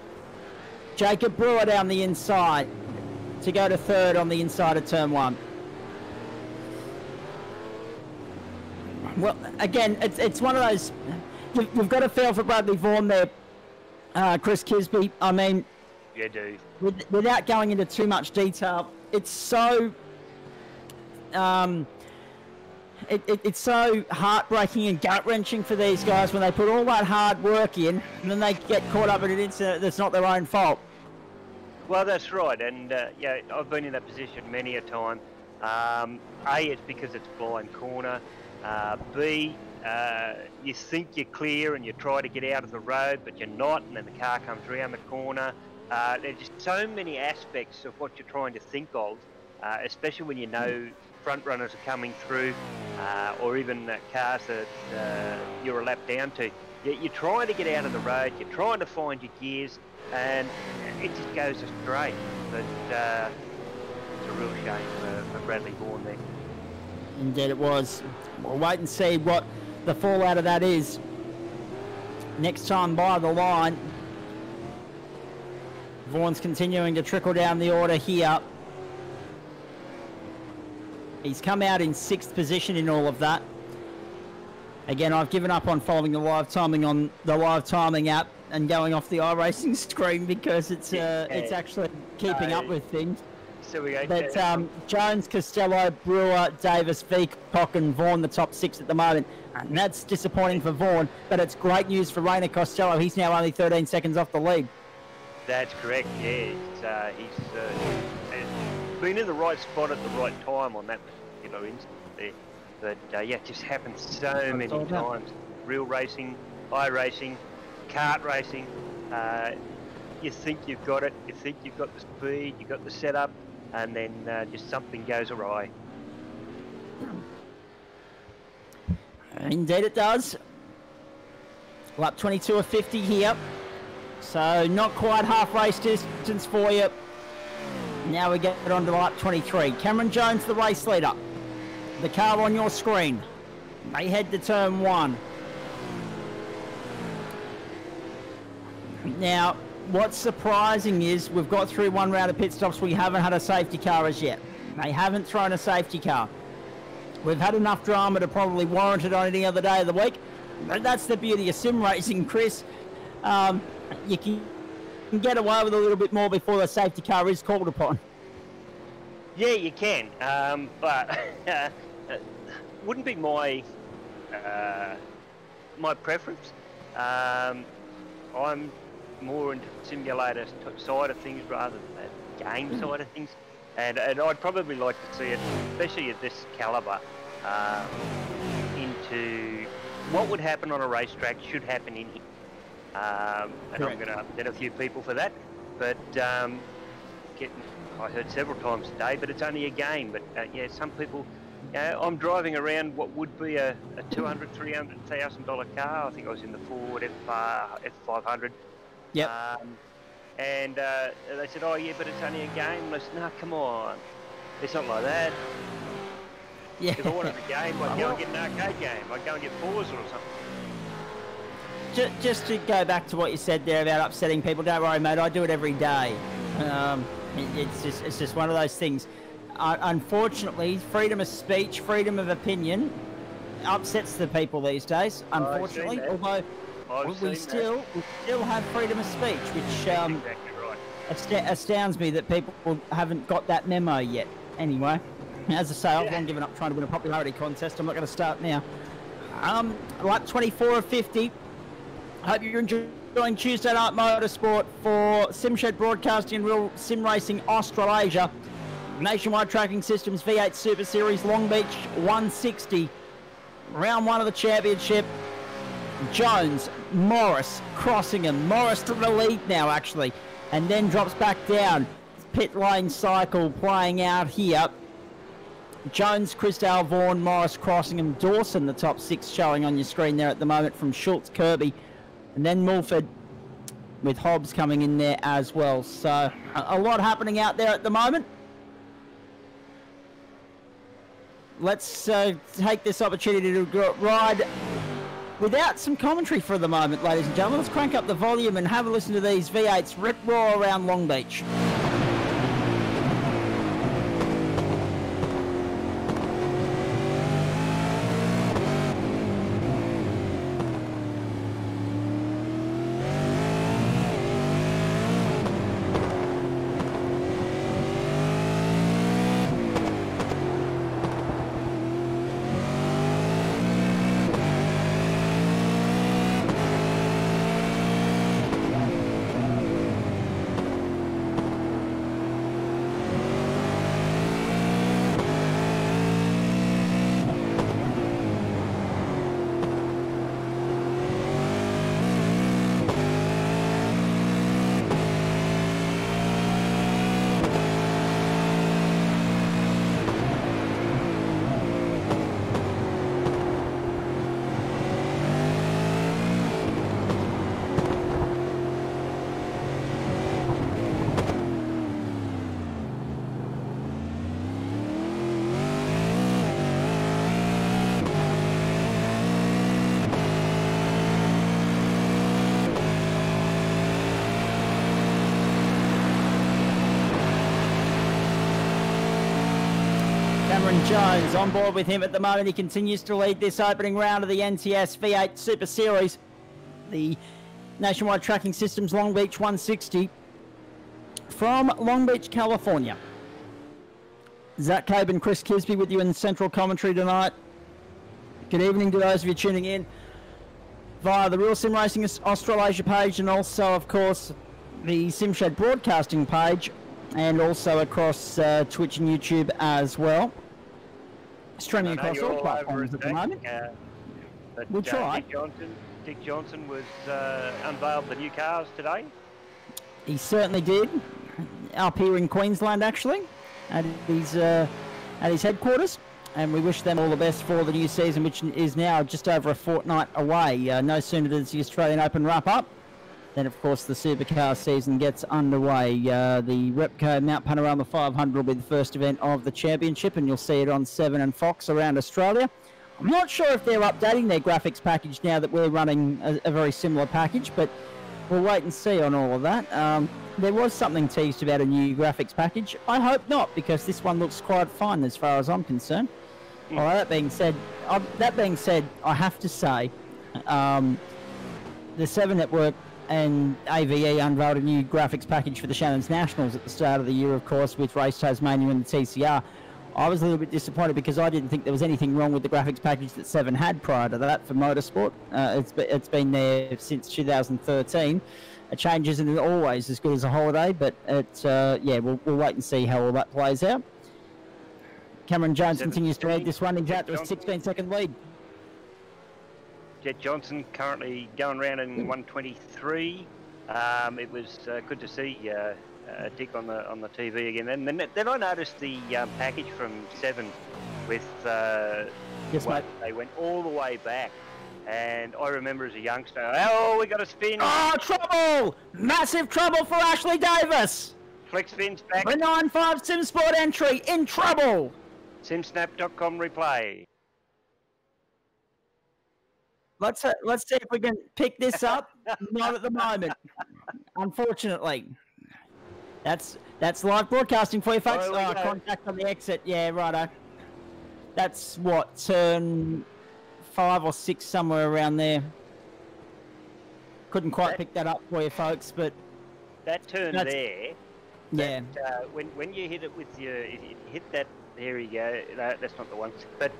Jacob Brewer down the inside to go to third on the inside of turn 1. Well, again, it's one of those. You've got to feel for Bradley Vaughan there, Chris Kisby. I mean, you do. Without going into too much detail, it's so. It's so heartbreaking and gut-wrenching for these guys when they put all that hard work in and then they get caught up in an incident that's not their own fault. Well, that's right, and yeah, I've been in that position many a time. A, it's because it's blind corner. B, you think you're clear and you try to get out of the road, but you're not, and then the car comes around the corner. There's just so many aspects of what you're trying to think of, especially when you know front runners are coming through, or even cars that you're a lap down to. You're trying to get out of the road, you're trying to find your gears, and it just goes astray. But it's a real shame for Bradley Vaughan there. Indeed it was. We'll wait and see what the fallout of that is next time by the line. Vaughan's continuing to trickle down the order here. He's come out in 6th position in all of that. Again, I've given up on following the live timing on the live timing app and going off the iRacing screen because it's actually keeping up with things. So we go. But Jones, Costello, Brewer, Davis, Veacock and Vaughan, the top 6 at the moment. And that's disappointing for Vaughan, but it's great news for Rainer Costello. He's now only 13 seconds off the lead. That's correct, yeah. He's been in the right spot at the right time on that particular instant there. But yeah, it just happens so many times. Real racing, iRacing, kart racing. You think you've got it, you think you've got the speed, you've got the setup, and then just something goes awry. Indeed it does. Lap 22 of 50 here. So not quite half race distance for you. Now we get on to lap 23. Cameron Jones, the race leader. The car on your screen. They head to turn 1. Now, what's surprising is we've got through one round of pit stops. We haven't had a safety car as yet. They haven't thrown a safety car. We've had enough drama to probably warrant it on any other day of the week. But that's the beauty of sim racing, Chris. You can get away with a little bit more before the safety car is called upon. Yeah, you can, but wouldn't be my my preference. I'm more into the simulator side of things rather than the game side of things, and I'd probably like to see it, especially at this calibre, into what would happen on a racetrack should happen in here. And correct. I'm going to upset a few people for that, but I heard several times today, but it's only a game. But yeah, some people, I'm driving around what would be a $200,000, $300,000 car. I think I was in the Ford F500. Yep. And they said, oh yeah, but it's only a game. And I said, no, come on, it's not like that. Yeah. If I wanted a game, I'd go and get an arcade game. I'd go and get Forza or something. just to go back to what you said there about upsetting people, don't worry, mate. I do it every day. It's just one of those things. Unfortunately, freedom of speech, freedom of opinion, upsets the people these days. Unfortunately, although we still have freedom of speech, which exactly right. astounds me that people haven't got that memo yet. Anyway, as I say, I've long given up trying to win a popularity contest. I'm not going to start now. Lap 24 of 50. Hope you're enjoying Tuesday Night Motorsport for SimShed Broadcasting and Real Sim Racing Australasia. Nationwide Tracking Systems V8 Super Series Longbeach 160. Round 1 of the championship. Jones, Morris crossing him. Morris to the lead now, actually, and then drops back down. Pit lane cycle playing out here. Jones, Christelle Vaughan, Morris crossing him. Dawson, the top 6 showing on your screen there at the moment from Schultz, Kirby, and then Mulford with Hobbs coming in there as well. So a lot happening out there at the moment. Let's take this opportunity to ride without some commentary for the moment, ladies and gentlemen. Let's crank up the volume and have a listen to these V8s rip roar around Longbeach. Jones on board with him at the moment. He continues to lead this opening round of the NTS V8 Super Series, the Nationwide Tracking Systems Longbeach 160 from Longbeach, California. Zach Cabe and Chris Kisby with you in central commentary tonight. Good evening to those of you tuning in via the Real Sim Racing Australasia page, and also, of course, the SimShed Broadcasting page, and also across Twitch and YouTube as well. Streaming across all platforms at the moment. We'll try. Dick Johnson was unveiled the new cars today. He certainly did. Up here in Queensland, actually, at his headquarters. And we wish them all the best for the new season, which is now just over a fortnight away. No sooner does the Australian Open wrap up, then, of course, the supercar season gets underway. The Repco Mount Panorama 500 will be the first event of the championship, and you'll see it on 7 and Fox around Australia. I'm not sure if they're updating their graphics package now that we're running a very similar package, but we'll wait and see on all of that. There was something teased about a new graphics package. I hope not, because this one looks quite fine as far as I'm concerned. All right, that being said, I have to say, the 7 Network and AVE unveiled a new graphics package for the Shannon's Nationals at the start of the year, of course, with Race Tasmania and the TCR. I was a little bit disappointed because I didn't think there was anything wrong with the graphics package that 7 had prior to that for motorsport. It's been there since 2013. A change isn't always as good as a holiday, but yeah, we'll wait and see how all that plays out. Cameron Jones continues to lead this one. He's out to a 16-second lead. Jet Johnson currently going around in 123. It was good to see Dick on the TV again. And then I noticed the package from 7 with yes, mate. They went all the way back. And I remember as a youngster, oh, we got a spin. Oh, trouble! Massive trouble for Ashley Davis. Flex spins back. The 9.5 SimSport entry in trouble. Simsnap.com replay. let's see if we can pick this up. Not at the moment, unfortunately. That's live broadcasting for you, folks. Oh, contact on the exit. Yeah, righto. That's what, turn 5 or 6, somewhere around there. Couldn't quite pick that up for you, folks, but that turn there. Yeah. When you hit it with your, if you hit that, there you go. No, that's not the one. But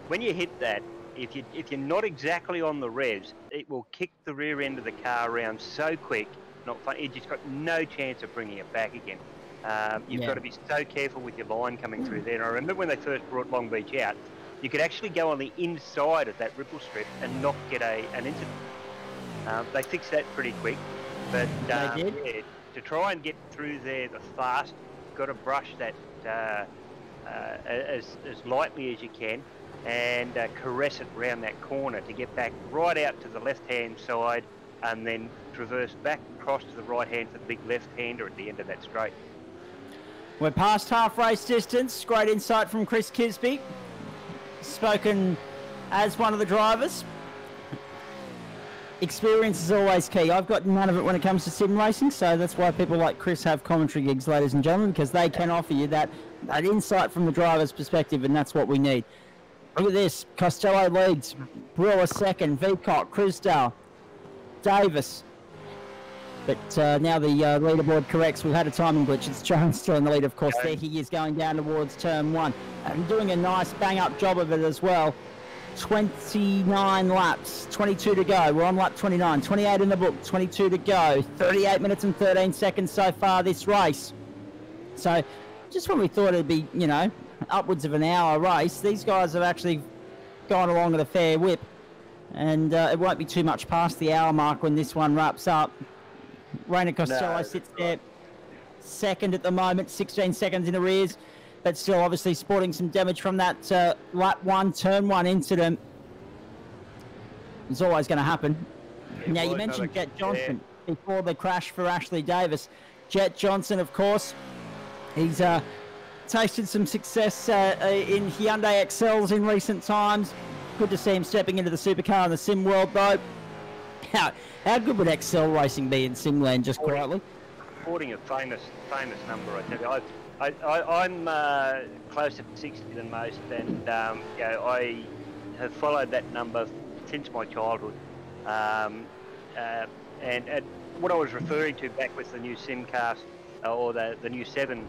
when you hit that, if you're not exactly on the revs, it will kick the rear end of the car around so quick. Not fun. You just got no chance of bringing it back again. You've got to be so careful with your line coming through there. And I remember when they first brought Longbeach out, you could actually go on the inside of that ripple strip and not get an incident. They fixed that pretty quick, but they did. Yeah, to try and get through there the fast, you've got to brush that as lightly as you can and caress it round that corner to get back right out to the left-hand side and then traverse back across to the right hand for the big left-hander at the end of that straight. We're past half race distance. Great insight from Chris Kisby, spoken as one of the drivers. Experience is always key. I've got none of it when it comes to sim racing, so that's why people like Chris have commentary gigs, ladies and gentlemen, because they can offer you that insight from the driver's perspective, and that's what we need. Look at this. Costello leads. Brewer second. Veacock, Crisdale, Davis. But now the leaderboard corrects. We've had a timing glitch. It's Jones still in the lead, of course. There he is going down towards turn 1. And doing a nice bang-up job of it as well. 29 laps, 22 to go. We're on lap 29, 28 in the book, 22 to go. 38 minutes and 13 seconds so far this race. So just when we thought it'd be, you know, upwards of an hour race, these guys have actually gone along at a fair whip. And it won't be too much past the hour mark when this one wraps up. Rainer Costello sits there second at the moment, 16 seconds in arrears. But still, obviously, sporting some damage from that lap 1, turn 1 incident. It's always going to happen. Now, you mentioned Jet Johnson before the crash for Ashley Davis. Jet Johnson, of course, he's tasted some success in Hyundai XLs in recent times. Good to see him stepping into the supercar in the sim world, though. How good would XL racing be in Simland, just quietly? Sporting a famous number, I tell you. I'm closer to 60 than most, and you know, I have followed that number since my childhood. And what I was referring to back with the new Simcast or the new 7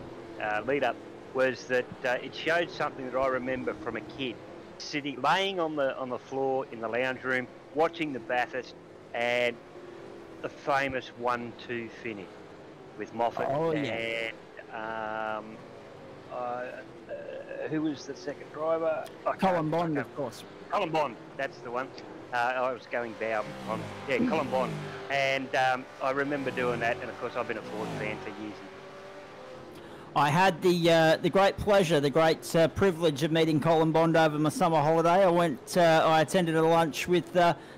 lead-up was that it showed something that I remember from a kid, sitting, laying on the floor in the lounge room, watching the Bathurst and the famous 1-2 finish with Moffat and. Who was the second driver? Colin Bond, of course. Colin Bond, that's the one. I was going bow on. Yeah, Colin Bond. And I remember doing that, and of course I've been a Ford fan for years. I had the great pleasure, the great privilege of meeting Colin Bond over my summer holiday. I attended a lunch with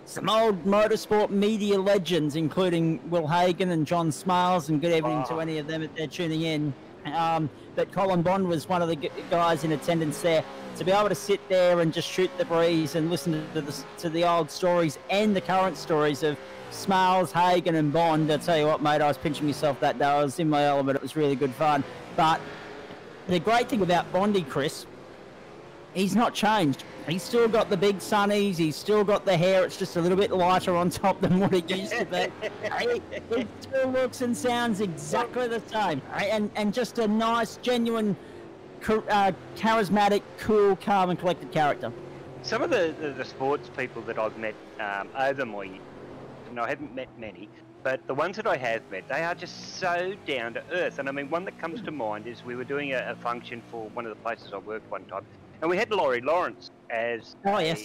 some old motorsport media legends, including Will Hagan and John Smiles, and good evening to any of them if they're tuning in. But Colin Bond was one of the guys in attendance there. To be able to sit there and just shoot the breeze and listen to the old stories and the current stories of Smiles, Hagan and Bond, I'll tell you what, mate, I was pinching myself that day. I was in my element. It was really good fun. But the great thing about Bondy, Chris, he's not changed. He's still got the big sunnies. He's still got the hair. It's just a little bit lighter on top than what it used to be. It still looks and sounds exactly the same. And just a nice, genuine, charismatic, cool, calm and collected character. Some of the sports people that I've met over my years, and I haven't met many, but the ones that I have met, they are just so down to earth. And I mean, one that comes to mind is we were doing a function for one of the places I worked one time, and we had Laurie Lawrence as a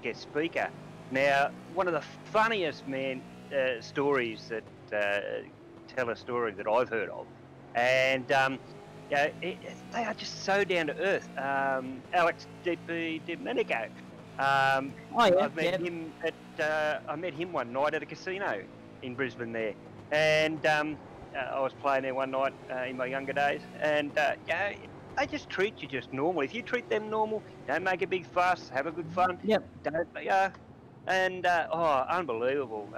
guest speaker. Now, one of the funniest stories that tell a story that I've heard of, and they are just so down to earth. Alex Domenico. I met him I met him one night at a casino in Brisbane there, and I was playing there one night in my younger days, and they just treat you just normal. If you treat them normal, don't make a big fuss, have a good fun. Yep. Don't and unbelievable.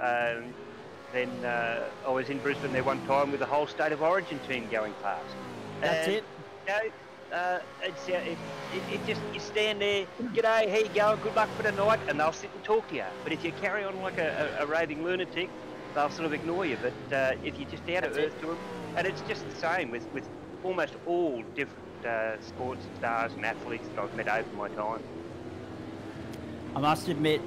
Then I was in Brisbane there one time with the whole State of Origin team going past. That's it. You know, it just, you stand there, g'day, how you going, good luck for tonight, and they'll sit and talk to you. But if you carry on like a raving lunatic, they'll sort of ignore you. But if you're just down to earth to them, and it's just the same with almost all different sports stars and athletes that I've met over my time. I must admit,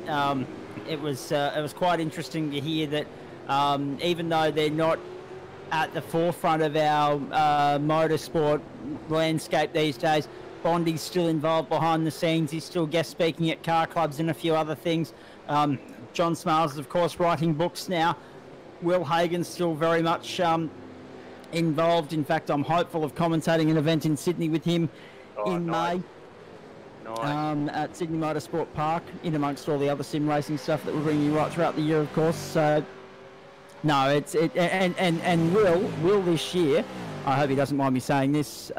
it was quite interesting to hear that even though they're not at the forefront of our motorsport landscape these days, Bondi's still involved behind the scenes. He's still guest speaking at car clubs and a few other things. John Smiles is, of course, writing books now. Will Hagen's still very much involved. In fact, I'm hopeful of commentating an event in Sydney with him in May. Nice. At Sydney Motorsport Park, in amongst all the other sim racing stuff that we're bringing you right throughout the year, of course. So, no, and Will this year, I hope he doesn't mind me saying this,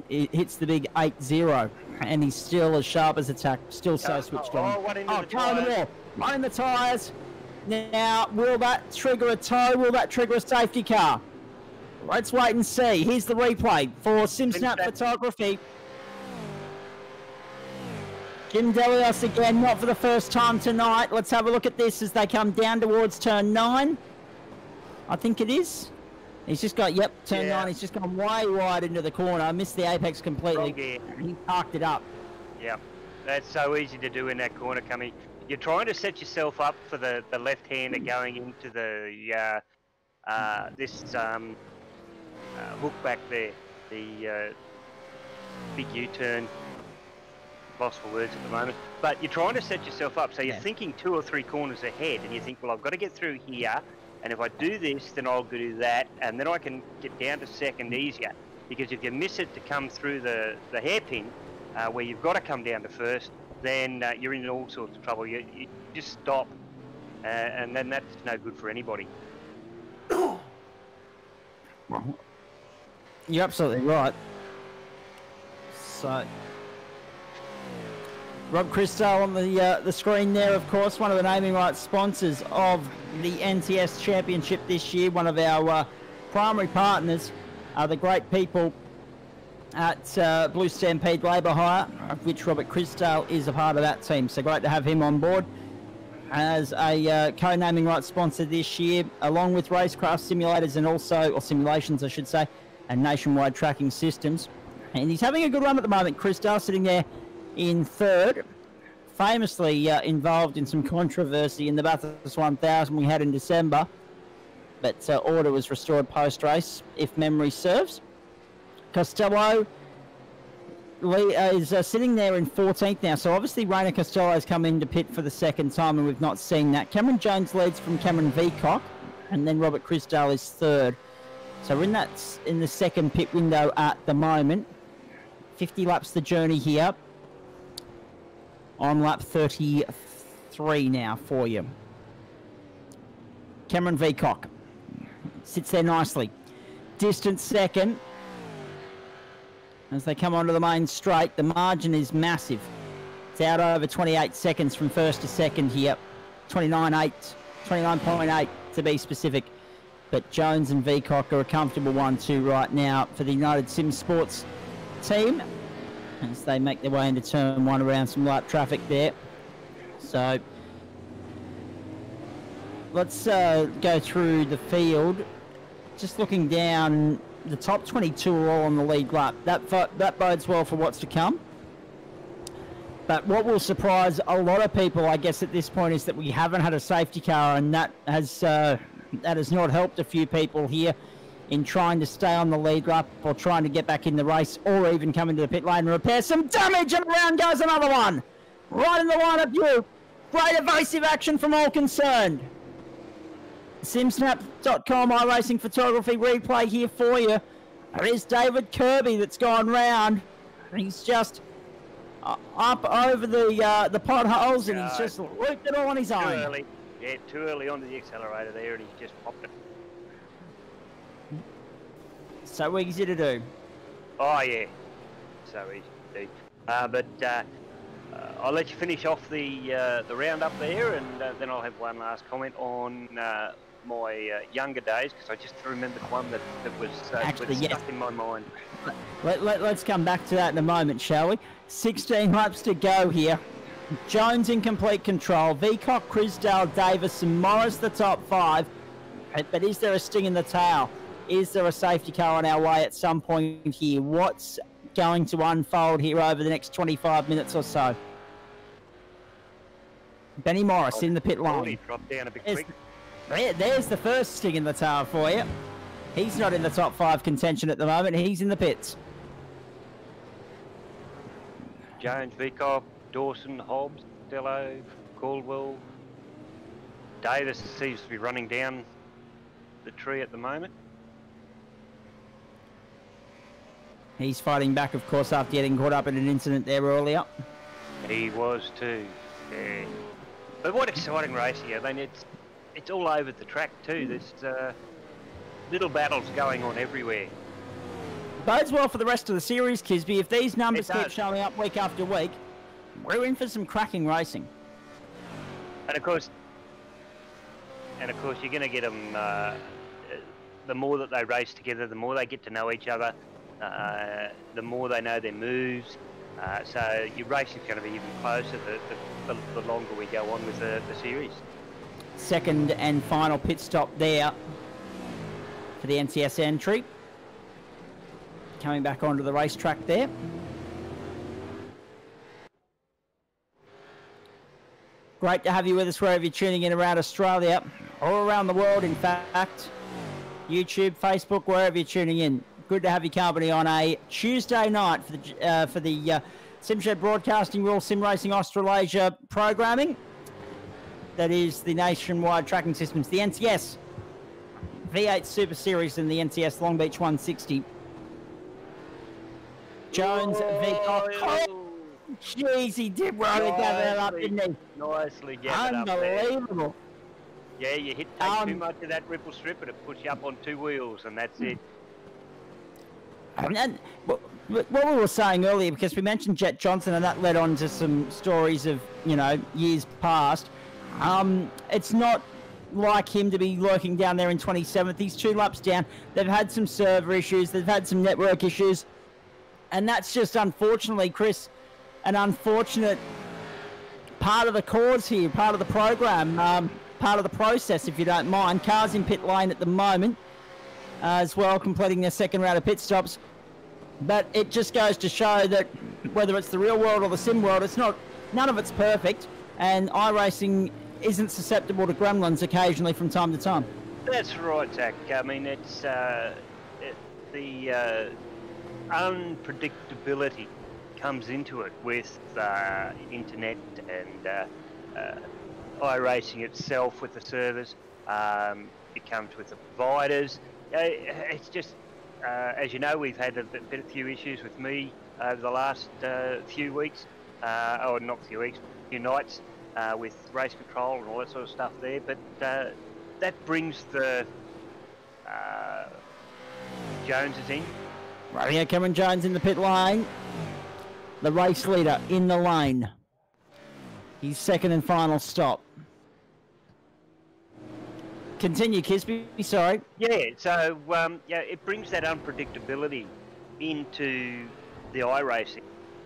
it hits the big 8-0, and he's still as sharp as a tack, still so switched on. One in the tyres. Now, will that trigger a tow? Will that trigger a safety car? Let's wait and see. Here's the replay for SimSnap Photography. Jim Delios again, not for the first time tonight. Let's have a look at this as they come down towards turn 9. I think it is. He's just got, turn 9. He's just gone way wide into the corner. Missed the apex completely. He parked it up. Yeah, that's so easy to do in that corner, Cummy. You're trying to set yourself up for the left-hander going into the this hook back there, the big U-turn. Lost for words at the moment, but you're trying to set yourself up, so you're thinking 2 or 3 corners ahead, and you think, well, I've got to get through here, and if I do this, then I'll do that, and then I can get down to second easier. Because if you miss it to come through the hairpin, where you've got to come down to first, then you're in all sorts of trouble. You just stop, and then that's no good for anybody. You're absolutely right. So, Rob Christo on the screen there, of course, one of the naming rights sponsors of the NTS Championship this year, one of our primary partners, the great people at Blue Stampede Labour Hire, of which Robert Christo is a part of that team. So great to have him on board as a co-naming rights sponsor this year, along with racecraft simulators and also, or simulations I should say, and nationwide tracking systems. And he's having a good run at the moment. Christo sitting there in third, famously involved in some controversy in the Bathurst 1000 we had in December, but order was restored post-race, if memory serves. Costello is sitting there in 14th now, so obviously Rainer Costello has come into pit for the second time, and we've not seen that. Cameron Jones leads from Cameron Veacock, and then Robert Christo is third. So we're in the second pit window at the moment. 50 laps the journey here. On lap 33 now for you. Cameron Veacock sits there nicely. Distant second. As they come onto the main straight, the margin is massive. It's out over 28 seconds from first to second here. 29.8 to be specific. But Jones and Veacock are a comfortable 1-2 right now for the United Sim Sports team, as they make their way into turn 1 around some light traffic there. So let's go through the field. Just looking down, the top 22 are all on the lead lap. That bodes well for what's to come. But what will surprise a lot of people, I guess, at this point is that we haven't had a safety car, and that has not helped a few people here in trying to stay on the lead lap or trying to get back in the race, or even come into the pit lane and repair some damage, and around goes another one. Right in the line of view. Great evasive action from all concerned. Simsnap.com, iRacing Photography replay here for you. There is David Kirby that's gone round. He's just up over the potholes, and he's just looped it all on his own. Too early. Yeah, too early onto the accelerator there, and he's just popped it. So easy to do. Oh, yeah. So easy to do. But I'll let you finish off the roundup there, and then I'll have one last comment on my younger days, because I just remembered one that was Actually, stuck yes. in my mind. Let's come back to that in a moment, shall we? 16 laps to go here. Jones in complete control. Veacock, Crisdale, Davis and Morris the top 5. But is there a sting in the tail? Is there a safety car on our way at some point here? What's going to unfold here over the next 25 minutes or so? Benny Morris in the pit lane. He dropped down a bit quick. There's the first sting in the tail for you. He's not in the top 5 contention at the moment. He's in the pits. Jones, Veacock, Dawson, Hobbs, Dello, Caldwell. Davis seems to be running down the tree at the moment. He's fighting back, of course, after getting caught up in an incident there earlier. He was too. Yeah. But what exciting racing! I mean, it's all over the track too. There's little battles going on everywhere. Bodes well for the rest of the series, Kisby. If these numbers keep showing up week after week, we're in for some cracking racing. And of course, you're going to get them. The more that they race together, the more they get to know each other. The more they know their moves. So your racing's going to be even closer the longer we go on with the series. Second and final pit stop there for the NTS entry. Coming back onto the racetrack there. Great to have you with us wherever you're tuning in around Australia, or around the world in fact. YouTube, Facebook, wherever you're tuning in. Good to have your company on a Tuesday night for the SimShed Broadcasting Rules Sim Racing Australasia programming. That is the nationwide tracking systems, the NTS V8 Super Series and the NTS Longbeach 160. Jones, Veacock. Oh, jeez, he did well to gather that up, didn't he? Nicely gathered up there. Unbelievable. Yeah, you take too much of that ripple strip and it puts you up on 2 wheels, and that's it. And what we were saying earlier, because we mentioned Jet Johnson, and that led on to some stories of, you know, years past. It's not like him to be lurking down there in 27th. He's 2 laps down. They've had some server issues. They've had some network issues. And that's just, unfortunately, Chris, an unfortunate part of the cause here, part of the program, part of the process, if you don't mind. Cars in pit lane at the moment as well, completing their second round of pit stops. But it just goes to show that whether it's the real world or the sim world, none of it's perfect. And iRacing isn't susceptible to gremlins occasionally from time to time. That's right, Zach. I mean, it's the unpredictability comes into it with internet and iRacing itself with the servers. It comes with the providers. It's just, as you know, we've had a few issues with me over the last few weeks, or not few weeks, few nights, with race control and all that sort of stuff there. But that brings the Joneses in. Right here, Cameron Jones in the pit lane. The race leader in the lane. His second and final stop. Continue, Kisby. Sorry. Yeah, so yeah, it brings that unpredictability into the iRacing,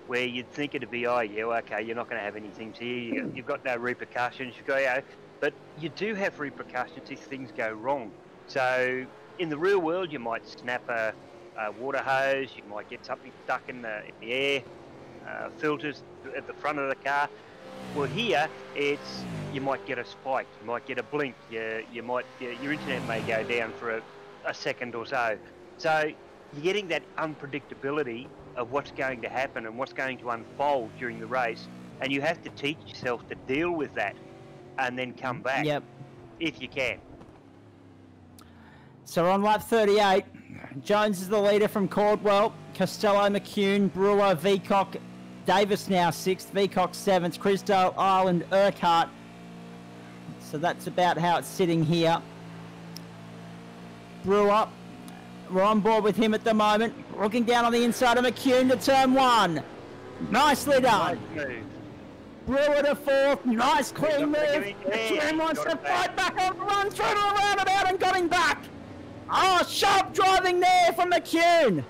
where you'd think it'd be, oh yeah, okay, you're not going to have anything here. You've got no repercussions. You go, but you do have repercussions if things go wrong. So in the real world, you might snap a water hose. You might get something stuck in the air filters at the front of the car. Well, here it's you might get a spike, you might get a blink, you might your internet may go down for a second or so. So you're getting that unpredictability of what's going to happen and what's going to unfold during the race, and you have to teach yourself to deal with that and then come back. Yep. If you can. So on lap 38, Jones is the leader from Caldwell, Costello, McCune, Brewer, Veacock, Davis now 6th, Veacock 7th, Crisdale, Ireland, Urquhart. So that's about how it's sitting here. Brewer, we're on board with him at the moment. Looking down on the inside of McCune to turn 1. Nicely done. Nice move. Brewer to fourth. Nice clean move. McKeown wants to fight back on the run through to the roundabout and got him back. Oh, sharp driving there from McKeown.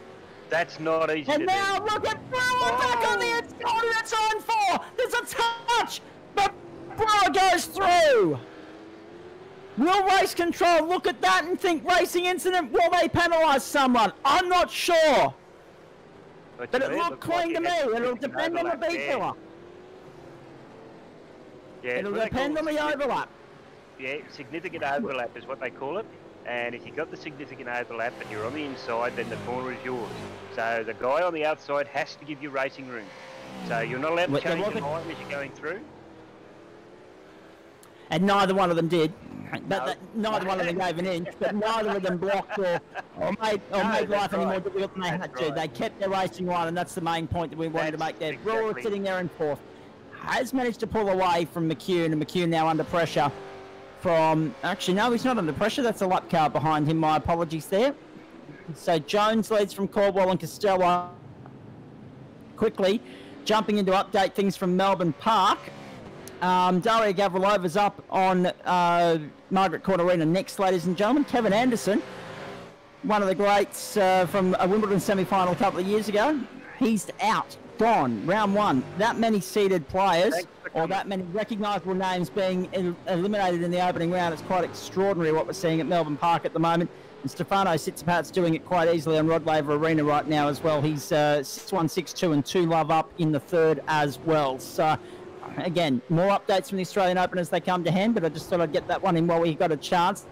That's not easy and to now do. look at Brewer back on the inside. It's on 4. There's a touch, but Brewer goes through. Will Race Control look at that and think racing incident? Will they penalise someone? I'm not sure. But it looked clean to me. It'll depend on the beat killer. Yeah, it'll depend on the overlap. Yeah, significant overlap is what they call it. And if you've got the significant overlap and you're on the inside, then the corner is yours. So the guy on the outside has to give you racing room. So you're not allowed to change the height as you're going through. And neither one of them did. But neither one of them gave an inch, but neither of them blocked or made life any more difficult than they had to. They kept their racing line, and that's the main point that we wanted to make there. Brewer sitting there in fourth. Has managed to pull away from McKeown, and McKeown now under pressure from... Actually, no, he's not under pressure. That's a lap car behind him. My apologies there. So Jones leads from Caldwell and Costello. Quickly jumping into update things from Melbourne Park. Daria Gavrilova's up on Margaret Court Arena next, ladies and gentlemen. Kevin Anderson, one of the greats from a Wimbledon semi-final a couple of years ago. He's out, gone, round one. That many seeded players, or that many recognisable names being eliminated in the opening round, it's quite extraordinary what we're seeing at Melbourne Park at the moment. And Stefano Tsitsipas doing it quite easily on Rod Laver Arena right now as well. He's 6-1, 6-2 and 2 love up in the third as well. So, again, more updates from the Australian Open as they come to hand, but I just thought I'd get that one in while we got a chance.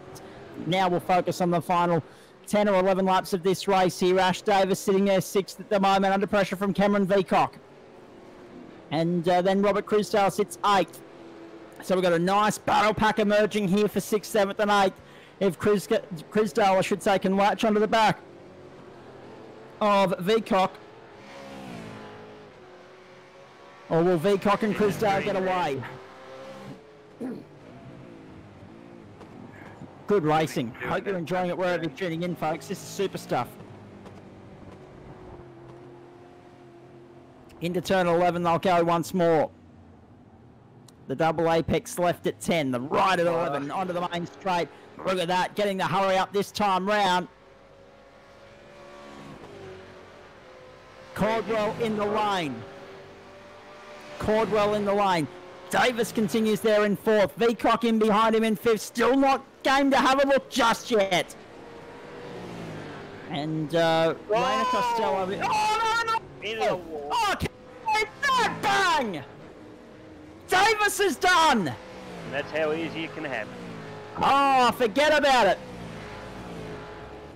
Now we'll focus on the final 10 or 11 laps of this race here. Ash Davis sitting there 6th at the moment, under pressure from Cameron Veacock. And then Robert Crusdale sits 8th. So we've got a nice battle pack emerging here for 6th, 7th and 8th. If Crusdale, I should say, can latch onto the back of Veacock. Or will Veacock and Crusdale get away? Good racing. Hope you're enjoying it wherever you're tuning in, folks. This is super stuff. Into turn 11, they'll go once more. The double apex left at 10, the right at 11, onto the main straight. Look at that, getting the hurry up this time round. Caldwell in the lane. Caldwell in the lane. Davis continues there in 4th. Veacock in behind him in 5th. Still not game to have a look just yet. And Raina Costello. Oh, no! Oh, that bang! Davis is done! And that's how easy it can happen. Oh, forget about it.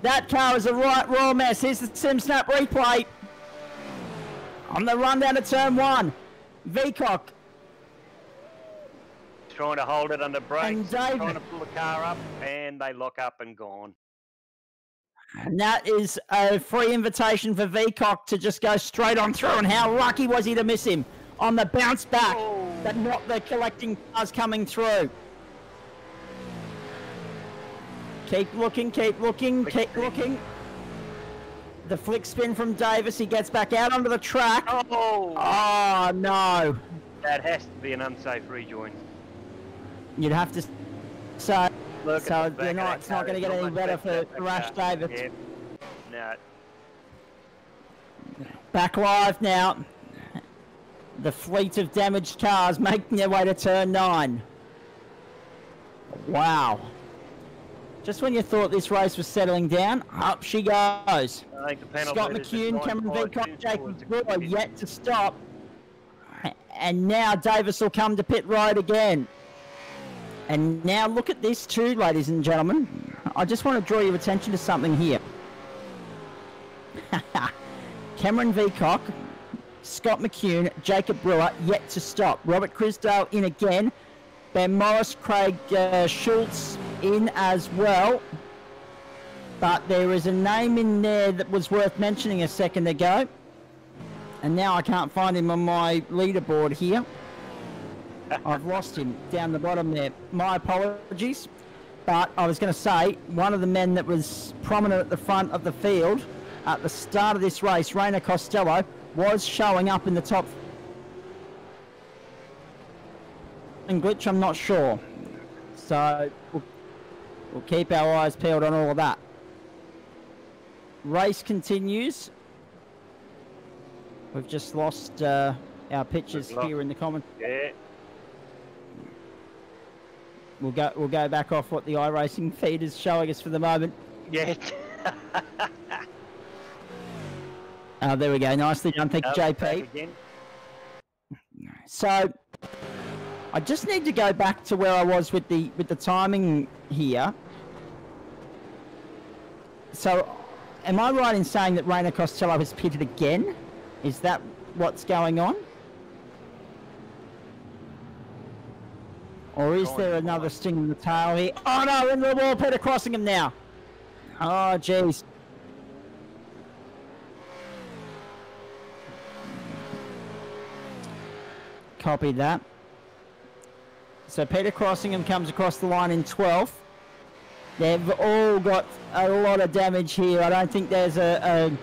That car is a right raw mess. Here's the SimSnap replay. On the run down to turn 1. Veacock. Trying to hold it under brakes, and trying to pull the car up, and they lock up and gone. And that is a free invitation for Veacock to just go straight on through. And how lucky was he to miss him on the bounce back, but not the collecting cars coming through. Keep looking, keep looking, keep looking. The flick spin from Davis. He gets back out onto the track. Oh no. That has to be an unsafe rejoin. You'd have to say. Look so it's not going to get any better for Ash Davis. Yeah. No. Back live now. The fleet of damaged cars making their way to turn 9. Wow. Just when you thought this race was settling down, up she goes. I think the Scott McKeown, Cameron Veacock, Jacob Brewer yet to stop. And now Davis will come to pit road again. And now look at this too, ladies and gentlemen. I just want to draw your attention to something here. Cameron Veacock, Scott McKeown, Jacob Brewer yet to stop. Robert Crusdale in again. Ben Morris, Craig Schultz in as well. But there is a name in there that was worth mentioning a second ago. And now I can't find him on my leaderboard here. I've lost him down the bottom there. My apologies. But I was going to say, one of the men that was prominent at the front of the field at the start of this race, Raina Costello, was showing up in the top. glitch, I'm not sure. So we'll keep our eyes peeled on all of that. Race continues. We've just lost our pictures here in the comment. Yeah. We'll go back off what the iRacing feed is showing us for the moment. Yeah. There we go. Nicely done. Thank you, JP. So I just need to go back to where I was with the timing here. So am I right in saying that Reina Costello has pitted again? Is that what's going on? Or is there another sting in the tail here? Oh no, into the wall, Peter crossing him now. Oh jeez. Copy that. So Peter Crossingham comes across the line in 12th. They've all got a lot of damage here. I don't think there's an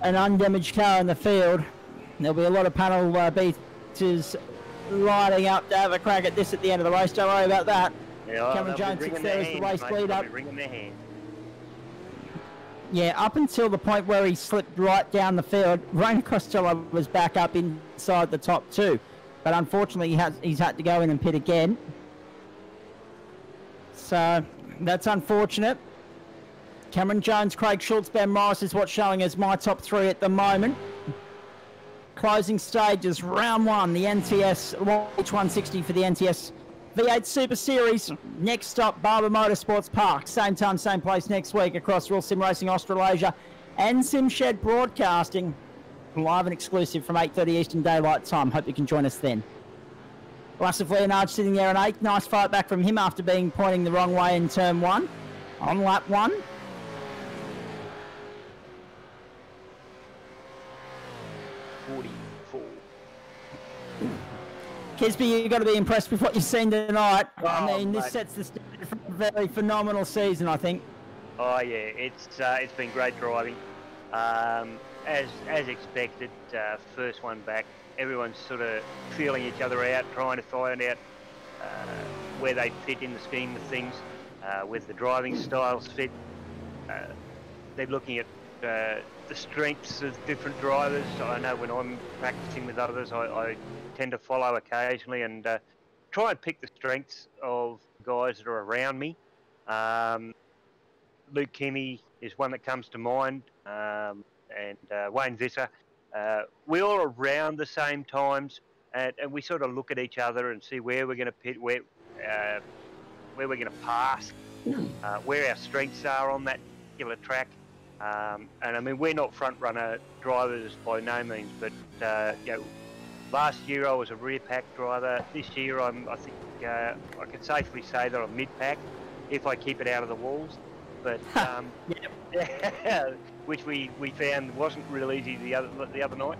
undamaged car in the field. There'll be a lot of panel beaters lining up to have a crack at this at the end of the race. Don't worry about that. Yeah, Cameron Jones sits there as the race leader. Yeah, up until the point where he slipped right down the field, Reina Costello was back up inside the top two. But unfortunately, he's had to go in and pit again. So that's unfortunate. Cameron Jones, Craig Schultz, Ben Morris is what's showing as my top three at the moment. Closing stages, round one, the NTS Longbeach 160 for the NTS V8 Super Series. Next stop, Barber Motorsports Park. Same time, same place next week across Real Sim Racing Australasia and SimShed Broadcasting. Live and exclusive from 8:30 Eastern Daylight Time. Hope you can join us then. Lassif Leonard sitting there in 8th. Nice fight back from him after being pointing the wrong way in turn 1. On lap 1. Kisby, you've got to be impressed with what you've seen tonight. Oh, I mean, this mate. sets the standard for a very phenomenal season, I think. Oh yeah, it's been great driving. As expected, first one back, everyone's sort of feeling each other out, trying to find out where they fit in the scheme of things, where the driving styles fit. They're looking at the strengths of different drivers. I know when I'm practicing with others, I tend to follow occasionally and try and pick the strengths of guys that are around me. Luke Kimmy is one that comes to mind, and Wayne Visser. We all around the same times, and we sort of look at each other and see where we're going to pit, where we're going to pass, where our strengths are on that particular track. And I mean, we're not front runner drivers by no means, but you know, last year I was a rear pack driver. This year I think I can safely say that I'm mid pack if I keep it out of the walls. But yeah, which we found wasn't real easy the other night.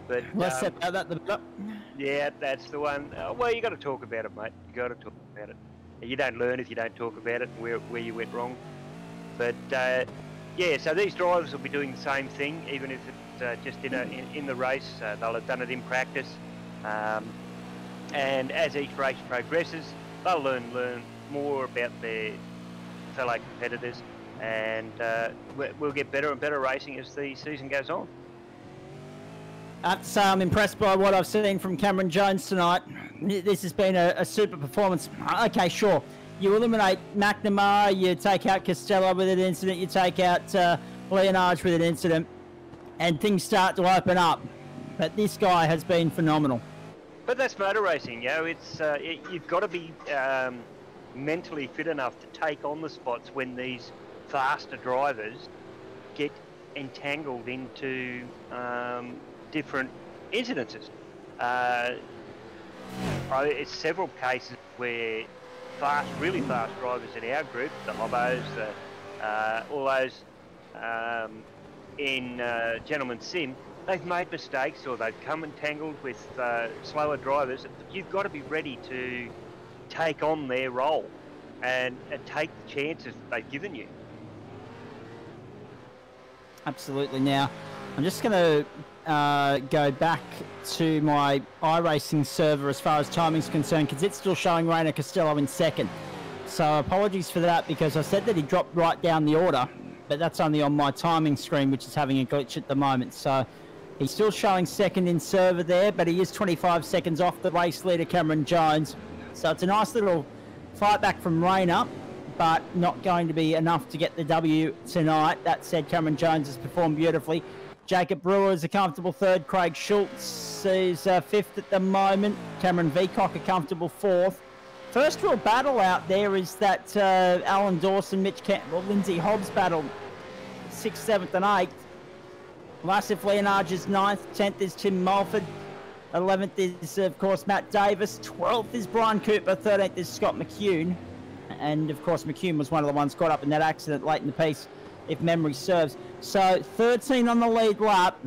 But Let's set about that. Yeah, that's the one. Well, you got to talk about it, mate. You got to talk about it. You don't learn if you don't talk about it and where you went wrong. But yeah, so these drivers will be doing the same thing, even if it's just in the race. They'll have done it in practice, and as each race progresses, they'll learn more about their fellow competitors, and we'll get better and better racing as the season goes on. I have to say I'm impressed by what I've seen from Cameron Jones tonight. This has been a super performance. Okay, sure. You eliminate McNamara, you take out Costello with an incident, you take out Leonard with an incident, and things start to open up. But this guy has been phenomenal. But that's motor racing, you know. It's you've got to be mentally fit enough to take on the spots when these faster drivers get entangled into different incidences. It's several cases where really fast drivers in our group, the Hobos, all those in Gentleman Sim, they've made mistakes or they've come entangled with slower drivers. You've got to be ready to take on their role and take the chances they've given you. Absolutely. Now, I'm just going to go back to my iRacing server as far as timing's concerned, because it's still showing Reina Costello in second. So apologies for that, because I said that he dropped right down the order, but that's only on my timing screen, which is having a glitch at the moment. So he's still showing second in server there, but he is 25 seconds off the race leader, Cameron Jones. So it's a nice little fight back from Reina, but not going to be enough to get the W tonight. That said, Cameron Jones has performed beautifully. Jacob Brewer is a comfortable third. Craig Schultz is fifth at the moment. Cameron Veacock a comfortable fourth. First real battle out there is that Alan Dawson, Mitch Campbell, Lindsay Hobbs battle. 6th, 7th and 8th. Lassif Leonards is 9th. 10th is Tim Mulford. 11th is, of course, Matt Davis. 12th is Brian Cooper. 13th is Scott McCune. And, of course, McCune was one of the ones caught up in that accident late in the piece, if memory serves. So 13 on the lead lap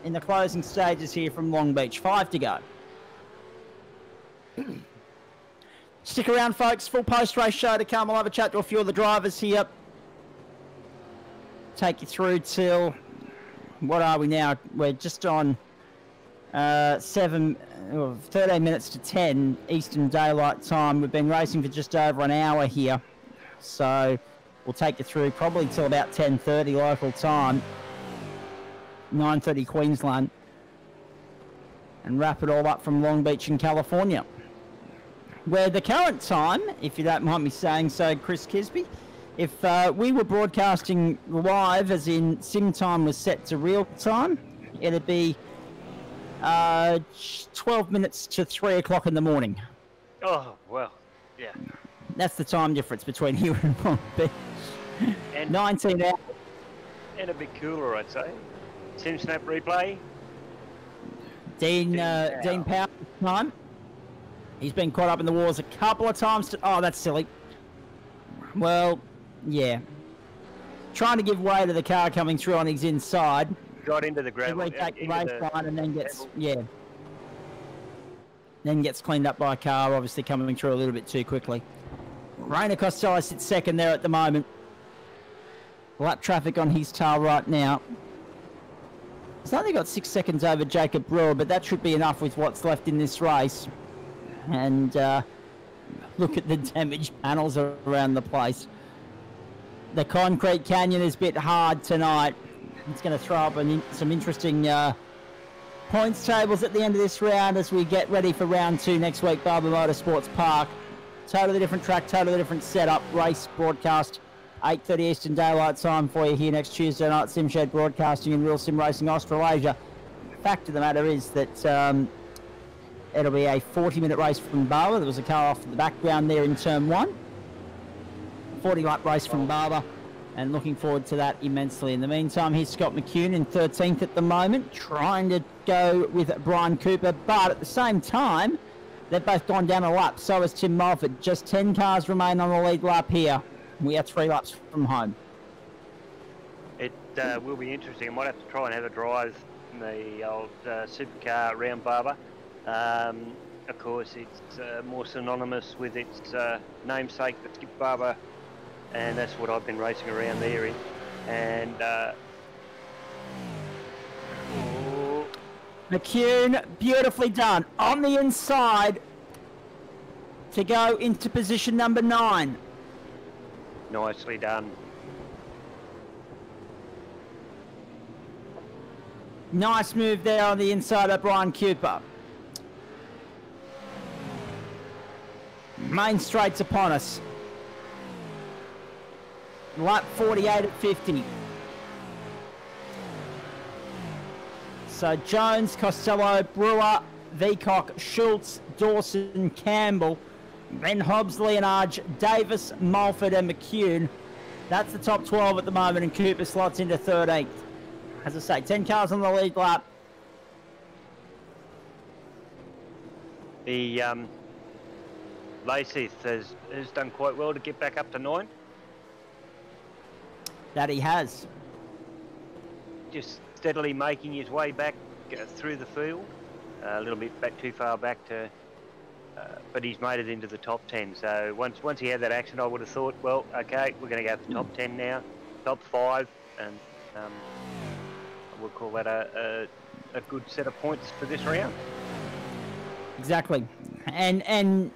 in the closing stages here from Longbeach. 5 to go. Stick around, folks. Full post-race show to come. We'll have a chat to a few of the drivers here. Take you through till... What are we now? We're just on 13 minutes to 10 Eastern Daylight Time. We've been racing for just over an hour here. So... we'll take you through probably till about 10:30 local time, 9:30 Queensland, and wrap it all up from Long Beach in California, where the current time, if you don't mind me saying so, Chris Kisby, if we were broadcasting live, as in sim time was set to real time, it'd be 12 minutes to 3 o'clock in the morning. Oh, well, yeah. That's the time difference between here and Long Beach. And 19 hours. And a bit cooler, I'd say. Sim Snap replay. Dean Powell time. He's been caught up in the wars a couple of times. Oh, that's silly. Well, yeah. Trying to give way to the car coming through on his inside. Got into the gravel. Take the race line and then gets, then gets cleaned up by a car, obviously coming through a little bit too quickly. Reina Costello sits second there at the moment. Lap traffic on his tail right now. He's only got 6 seconds over Jacob Brewer, but that should be enough with what's left in this race. And look at the damaged panels around the place. The concrete canyon is a bit hard tonight. It's going to throw up some interesting points tables at the end of this round as we get ready for round 2 next week, Barber Motorsports Park. Totally different track, totally different setup. Race broadcast, 8:30 Eastern Daylight Time for you here next Tuesday night. SimShed Broadcasting and Real Sim Racing Australasia. Fact of the matter is that it'll be a 40-minute race from Barber. There was a car off in the background there in turn 1. 40-lap race from Barber, and looking forward to that immensely. In the meantime, here's Scott McCune in 13th at the moment, trying to go with Brian Cooper, but at the same time, they've both gone down a lap. So has Tim Mulford. Just 10 cars remain on the lead lap here. We are 3 laps from home. It will be interesting. I might have to try and have a drive in the old supercar around Barber. Of course, it's more synonymous with its namesake, the Skip Barber, and that's what I've been racing around there in. And McCune, beautifully done. On the inside to go into position number 9. Nicely done. Nice move there on the inside of Brian Cooper. Main straight's upon us. Lap 48 at 50. So Jones, Costello, Brewer, Veacock, Schultz, Dawson, Campbell, then Hobbs, Leonards, Davis, Mulford and McCune. That's the top 12 at the moment, and Cooper slots into 13th. As I say, 10 cars on the lead lap. The Lacey has done quite well to get back up to 9. That he has. Just steadily making his way back through the field. A little bit back, too far back to... but he's made it into the top 10. So once he had that action, I would have thought, well, okay, we're going to go for top 10 now, top 5, and I we'll call that a good set of points for this round. Exactly. And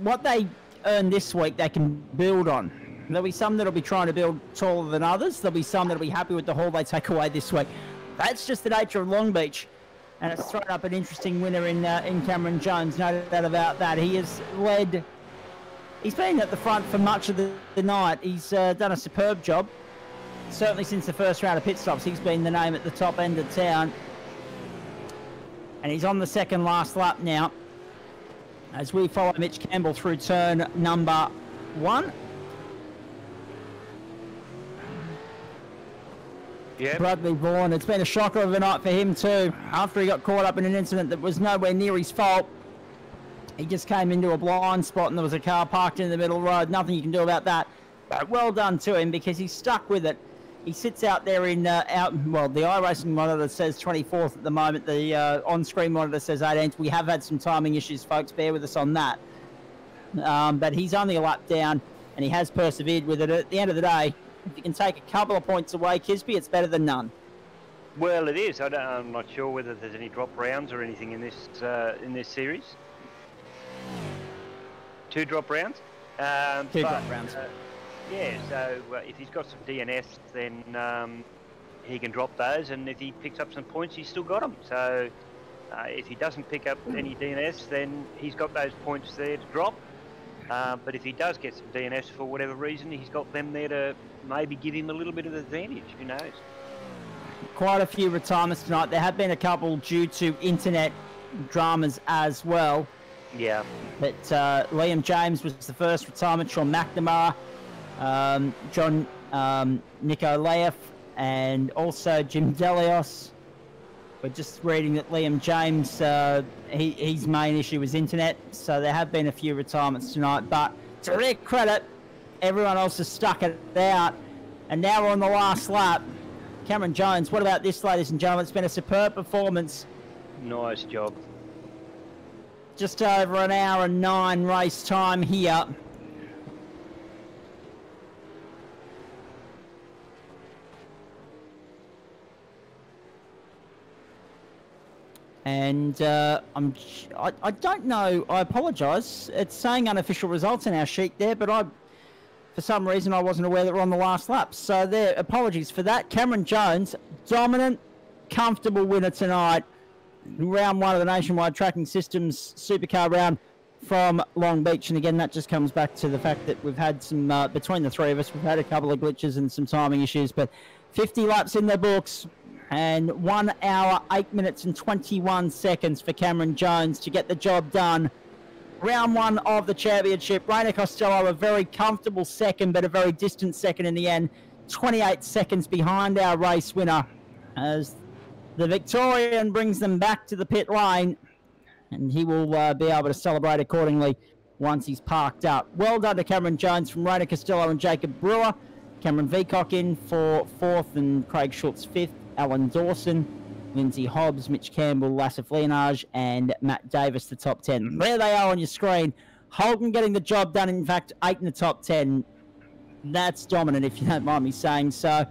what they earn this week, they can build on. There'll be some that'll be trying to build taller than others. There'll be some that'll be happy with the haul they take away this week. That's just the nature of Longbeach. And it's thrown up an interesting winner in Cameron Jones, no doubt about that. He has led... He's been at the front for much of the night. He's done a superb job. Certainly since the first round of pit stops, he's been the name at the top end of town. And he's on the second last lap now, as we follow Mitch Campbell through turn number 1. Yeah. Bradley Vaughan, it's been a shocker of a night for him too. After he got caught up in an incident that was nowhere near his fault, he just came into a blind spot and there was a car parked in the middle of the road. Nothing you can do about that. But well done to him because he's stuck with it. He sits out there in, the iRacing monitor says 24th at the moment. The on-screen monitor says 18th. We have had some timing issues, folks. Bear with us on that. But he's only a lap down and he has persevered with it. At the end of the day, if you can take a couple of points away, Kisby, it's better than none. Well, it is. I'm not sure whether there's any drop rounds or anything in this series. 2 drop rounds. Two drop rounds. Yeah, so if he's got some DNS, then he can drop those, and if he picks up some points, he's still got them. So if he doesn't pick up any DNS, then he's got those points there to drop. But if he does get some DNS for whatever reason, he's got them there to maybe give him a little bit of advantage. Who knows? Quite a few retirements tonight. There have been a couple due to internet dramas as well. Yeah. But Liam James was the first retirement. Sean McNamara, John Nikolaev, and also Jim Delios. We're just reading that Liam James, his main issue was internet, so there have been a few retirements tonight, but to their credit, everyone else has stuck it out, and now we're on the last lap. Cameron Jones, what about this, ladies and gentlemen? It's been a superb performance. Nice job. Just over an hour and 9 race time here. And I don't know, I apologise. It's saying unofficial results in our sheet there, but for some reason I wasn't aware that we're on the last lap. So there, apologies for that. Cameron Jones, dominant, comfortable winner tonight. Round 1 of the Nationwide Tracking Systems Supercar round from Longbeach. And again, that just comes back to the fact that we've had some, between the three of us, we've had a couple of glitches and some timing issues, but 50 laps in the books. And 1 hour, 8 minutes and 21 seconds for Cameron Jones to get the job done. Round 1 of the championship. Rainer Costello, a very comfortable second, but a very distant second in the end. 28 seconds behind our race winner as the Victorian brings them back to the pit lane. And he will be able to celebrate accordingly once he's parked up. Well done to Cameron Jones from Rainer Costello and Jacob Brewer. Cameron Veacock in for 4th and Craig Schultz 5th. Alan Dawson, Lindsay Hobbs, Mitch Campbell, Lassif Leonage, and Matt Davis, the top 10. There they are on your screen. Holden getting the job done, in fact, 8 in the top 10. That's dominant, if you don't mind me saying so.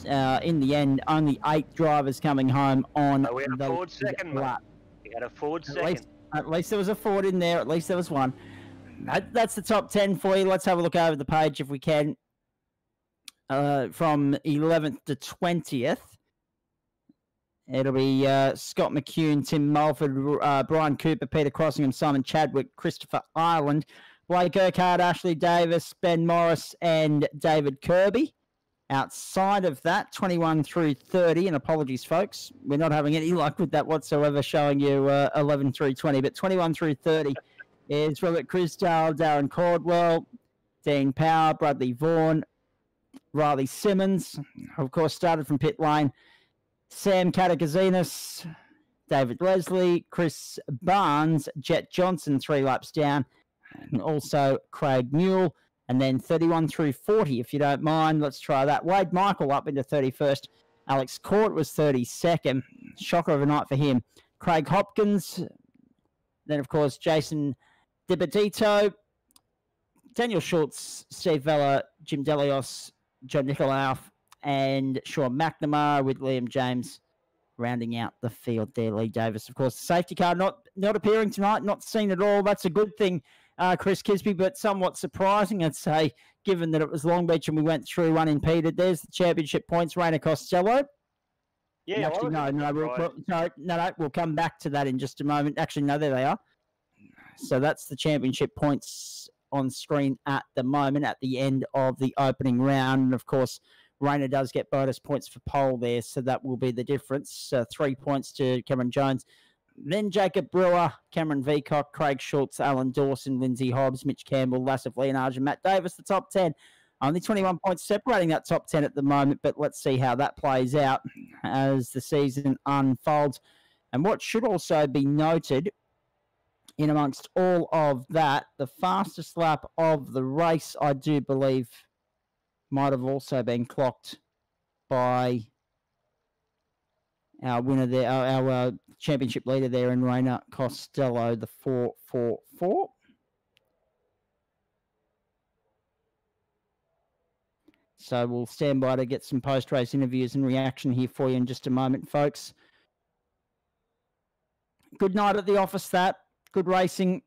In the end, only 8 drivers coming home on we had a Ford second, mate. We had a Ford second. At least there was a Ford in there. At least there was one. That's the top 10 for you. Let's have a look over the page if we can. From 11th to 20th. It'll be Scott McCune, Tim Mulford, Brian Cooper, Peter Crossingham, Simon Chadwick, Christopher Ireland, Blake Urquhart, Ashley Davis, Ben Morris, and David Kirby. Outside of that, 21 through 30, and apologies, folks, we're not having any luck with that whatsoever, showing you 11 through 20, but 21 through 30 is Robert Crisdale, Darren Caldwell, Dean Power, Bradley Vaughan, Riley Simmons, of course, started from pit lane. Sam Katakazinas, David Leslie, Chris Barnes, Jet Johnson, 3 laps down, and also Craig Newell. And then 31 through 40, if you don't mind. Let's try that. Wade Michael up into 31st. Alex Court was 32nd. Shocker of a night for him. Craig Hopkins. Then, of course, Jason Dibadito, Daniel Schultz, Steve Vella, Jim Delios, John Nikolaev, and Sean McNamara with Liam James rounding out the field there. Lee Davis, of course, the safety car not appearing tonight, not seen at all. That's a good thing, Chris Kisby, but somewhat surprising, I'd say, given that it was Longbeach and we went through unimpeded. There's the championship points, Rainer Costello. Yeah, actually, no, we'll come back to that in just a moment. Actually, no, there they are. So that's the championship points on screen at the moment at the end of the opening round. And, of course, Rainer does get bonus points for pole there, so that will be the difference. 3 points to Cameron Jones. Then Jacob Brewer, Cameron Veacock, Craig Schultz, Alan Dawson, Lindsay Hobbs, Mitch Campbell, Lassif Leonard, and Matt Davis, the top 10. Only 21 points separating that top 10 at the moment, but let's see how that plays out as the season unfolds. And what should also be noted in amongst all of that, the fastest lap of the race, I do believe, might have also been clocked by our winner there, our championship leader there in Rainer Costello, the 4:44. So we'll stand by to get some post-race interviews and reaction here for you in just a moment, folks. Good night at the office, that. Good racing,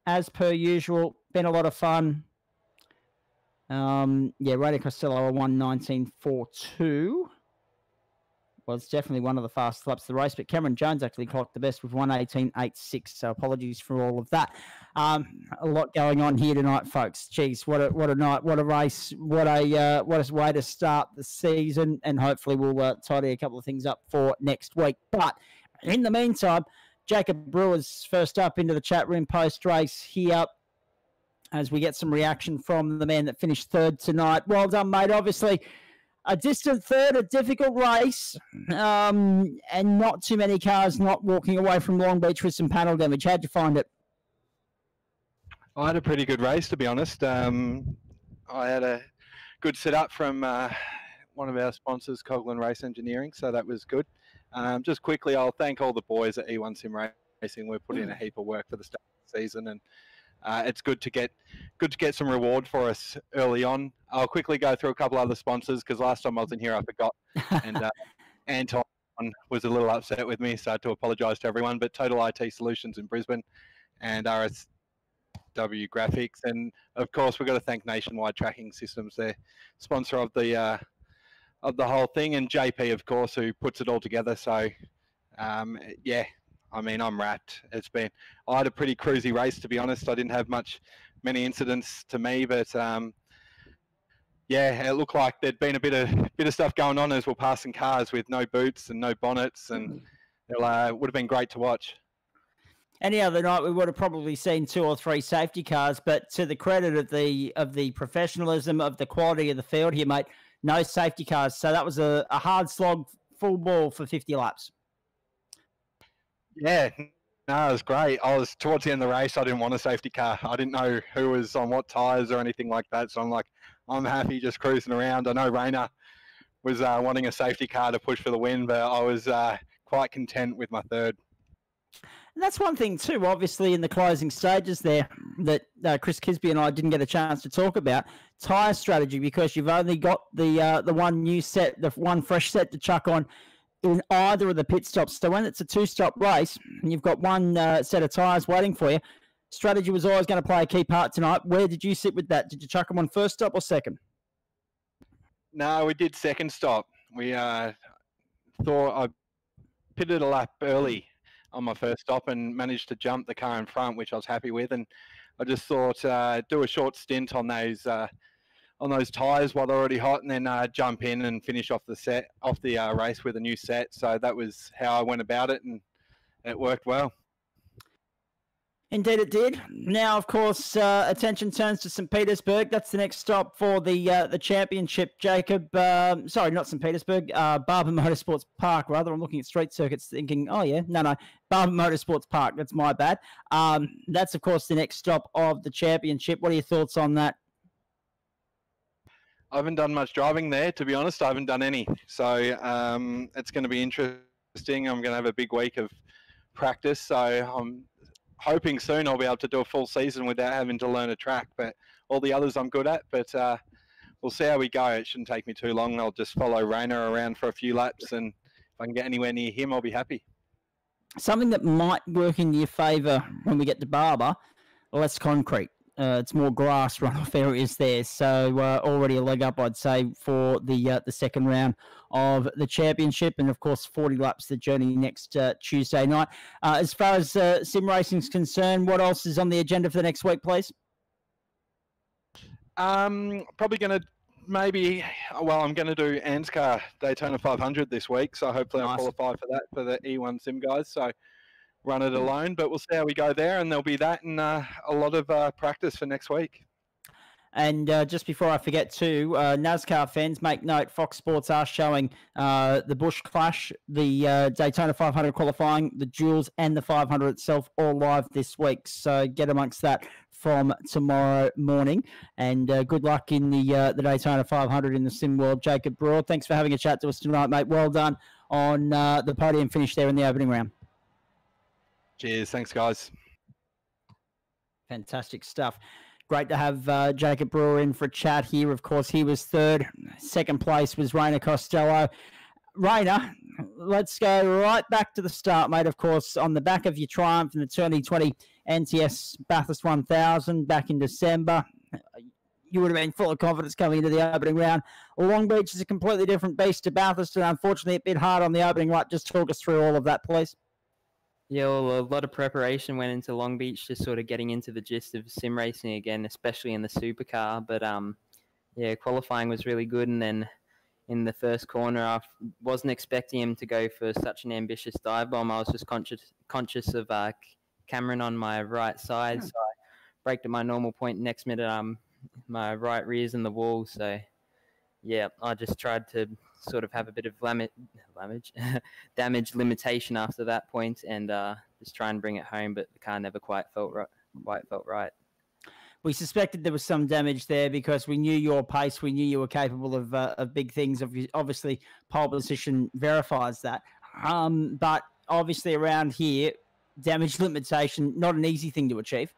as per usual. Been a lot of fun. Yeah, Rainer Costello 1:19.42 was definitely one of the fastest laps of the race, but Cameron Jones actually clocked the best with 1:18.86. So apologies for all of that. A lot going on here tonight, folks. Geez, what a night, what a race, what a way to start the season, and hopefully we'll tidy a couple of things up for next week. But in the meantime, Jacob Brewer's first up into the chat room post-race here, as we get some reaction from the man that finished third tonight. Well done, mate. Obviously, a distant third, a difficult race, and not too many cars not walking away from Longbeach with some panel damage. How'd you find it? I had a pretty good race, to be honest. I had a good setup from one of our sponsors, Coghlan Race Engineering, so that was good. Just quickly, I'll thank all the boys at E1 Sim Racing. We've put in a heap of work for the start of the season, and it's good to get some reward for us early on. I'll quickly go through a couple other sponsors because last time I was in here I forgot, and Anton was a little upset with me, so I had to apologise to everyone. But Total IT Solutions in Brisbane and RSW Graphics, and of course we've got to thank Nationwide Tracking Systems, their sponsor of the whole thing, and JP, of course, who puts it all together. So yeah. I mean, I'm wrapped. I had a pretty cruisy race, to be honest. I didn't have many incidents to me, but yeah, it looked like there'd been a bit of stuff going on as we're passing cars with no boots and no bonnets, and it would have been great to watch. Any other night, we would have probably seen 2 or 3 safety cars, but to the credit of the professionalism, of the quality of the field here, mate, no safety cars. So that was a hard slog, full ball for 50 laps. Yeah, no, it was great. I was towards the end of the race. I didn't want a safety car. I didn't know who was on what tyres or anything like that. So I'm like, I'm happy just cruising around. I know Rainer was wanting a safety car to push for the win, but I was quite content with my third. And that's one thing too, obviously, in the closing stages there that Chris Kisby and I didn't get a chance to talk about, tyre strategy, because you've only got the one new set, the one fresh set to chuck on in either of the pit stops. So when it's a 2-stop race and you've got one set of tyres waiting for you, strategy was always going to play a key part tonight. Where did you sit with that? Did you chuck them on first stop or second? No, we did second stop. We thought I pitted a lap early on my first stop and managed to jump the car in front, which I was happy with. And I just thought do a short stint on those tyres while they're already hot, and then jump in and finish off the race with a new set. So that was how I went about it, and it worked well. Indeed it did. Now, of course, attention turns to St. Petersburg. That's the next stop for the championship, Jacob. Sorry, not St. Petersburg. Barber Motorsports Park, rather. I'm looking at street circuits thinking, oh, yeah, no. Barber Motorsports Park, that's my bad. That's, of course, the next stop of the championship. What are your thoughts on that? I haven't done much driving there, to be honest. I haven't done any. So it's going to be interesting. I'm going to have a big week of practice. So I'm hoping soon I'll be able to do a full season without having to learn a track. But all the others I'm good at. But we'll see how we go. It shouldn't take me too long. I'll just follow Rayner around for a few laps, and if I can get anywhere near him, I'll be happy. Something that might work in your favour when we get to Barber, less concrete. It's more grass runoff areas there, so already a leg up, I'd say, for the second round of the championship, and of course 40 laps the journey next Tuesday night. As far as sim racing is concerned, what else is on the agenda for the next week, please? Probably going to I'm going to do Anscar Daytona 500 this week, so hopefully I'll qualify for that for the E1 sim guys. So run it alone, but we'll see how we go there, and there'll be that and a lot of practice for next week. And just before I forget too, NASCAR fans, make note, Fox Sports are showing the Busch Clash, the Daytona 500 qualifying, the Duels, and the 500 itself all live this week. So get amongst that from tomorrow morning. And good luck in the Daytona 500 in the sim world. Jacob Brewer, thanks for having a chat to us tonight, mate. Well done on the podium finish there in the opening round. Cheers. Thanks, guys. Fantastic stuff. Great to have Jacob Brewer in for a chat here. Of course, he was third. Second place was Rayner Costello. Rayner, let's go right back to the start, mate. Of course, on the back of your triumph in the 2020 NTS Bathurst 1000 back in December, you would have been full of confidence coming into the opening round. Longbeach is a completely different beast to Bathurst, and unfortunately a bit hard on the opening right. Just talk us through all of that, please. Yeah, well, a lot of preparation went into Longbeach, just sort of getting into the gist of sim racing again, especially in the supercar. But yeah, qualifying was really good, and then in the first corner, I wasn't expecting him to go for such an ambitious dive bomb. I was just conscious of Cameron on my right side, so I braked at my normal point. Next minute, my right rear's in the wall, so yeah, I just tried to sort of have a bit of damage limitation after that point, and just try and bring it home, but the car never quite felt right. We suspected there was some damage there because we knew your pace, we knew you were capable of big things. Obviously, pole position verifies that. But obviously around here, damage limitation, not an easy thing to achieve.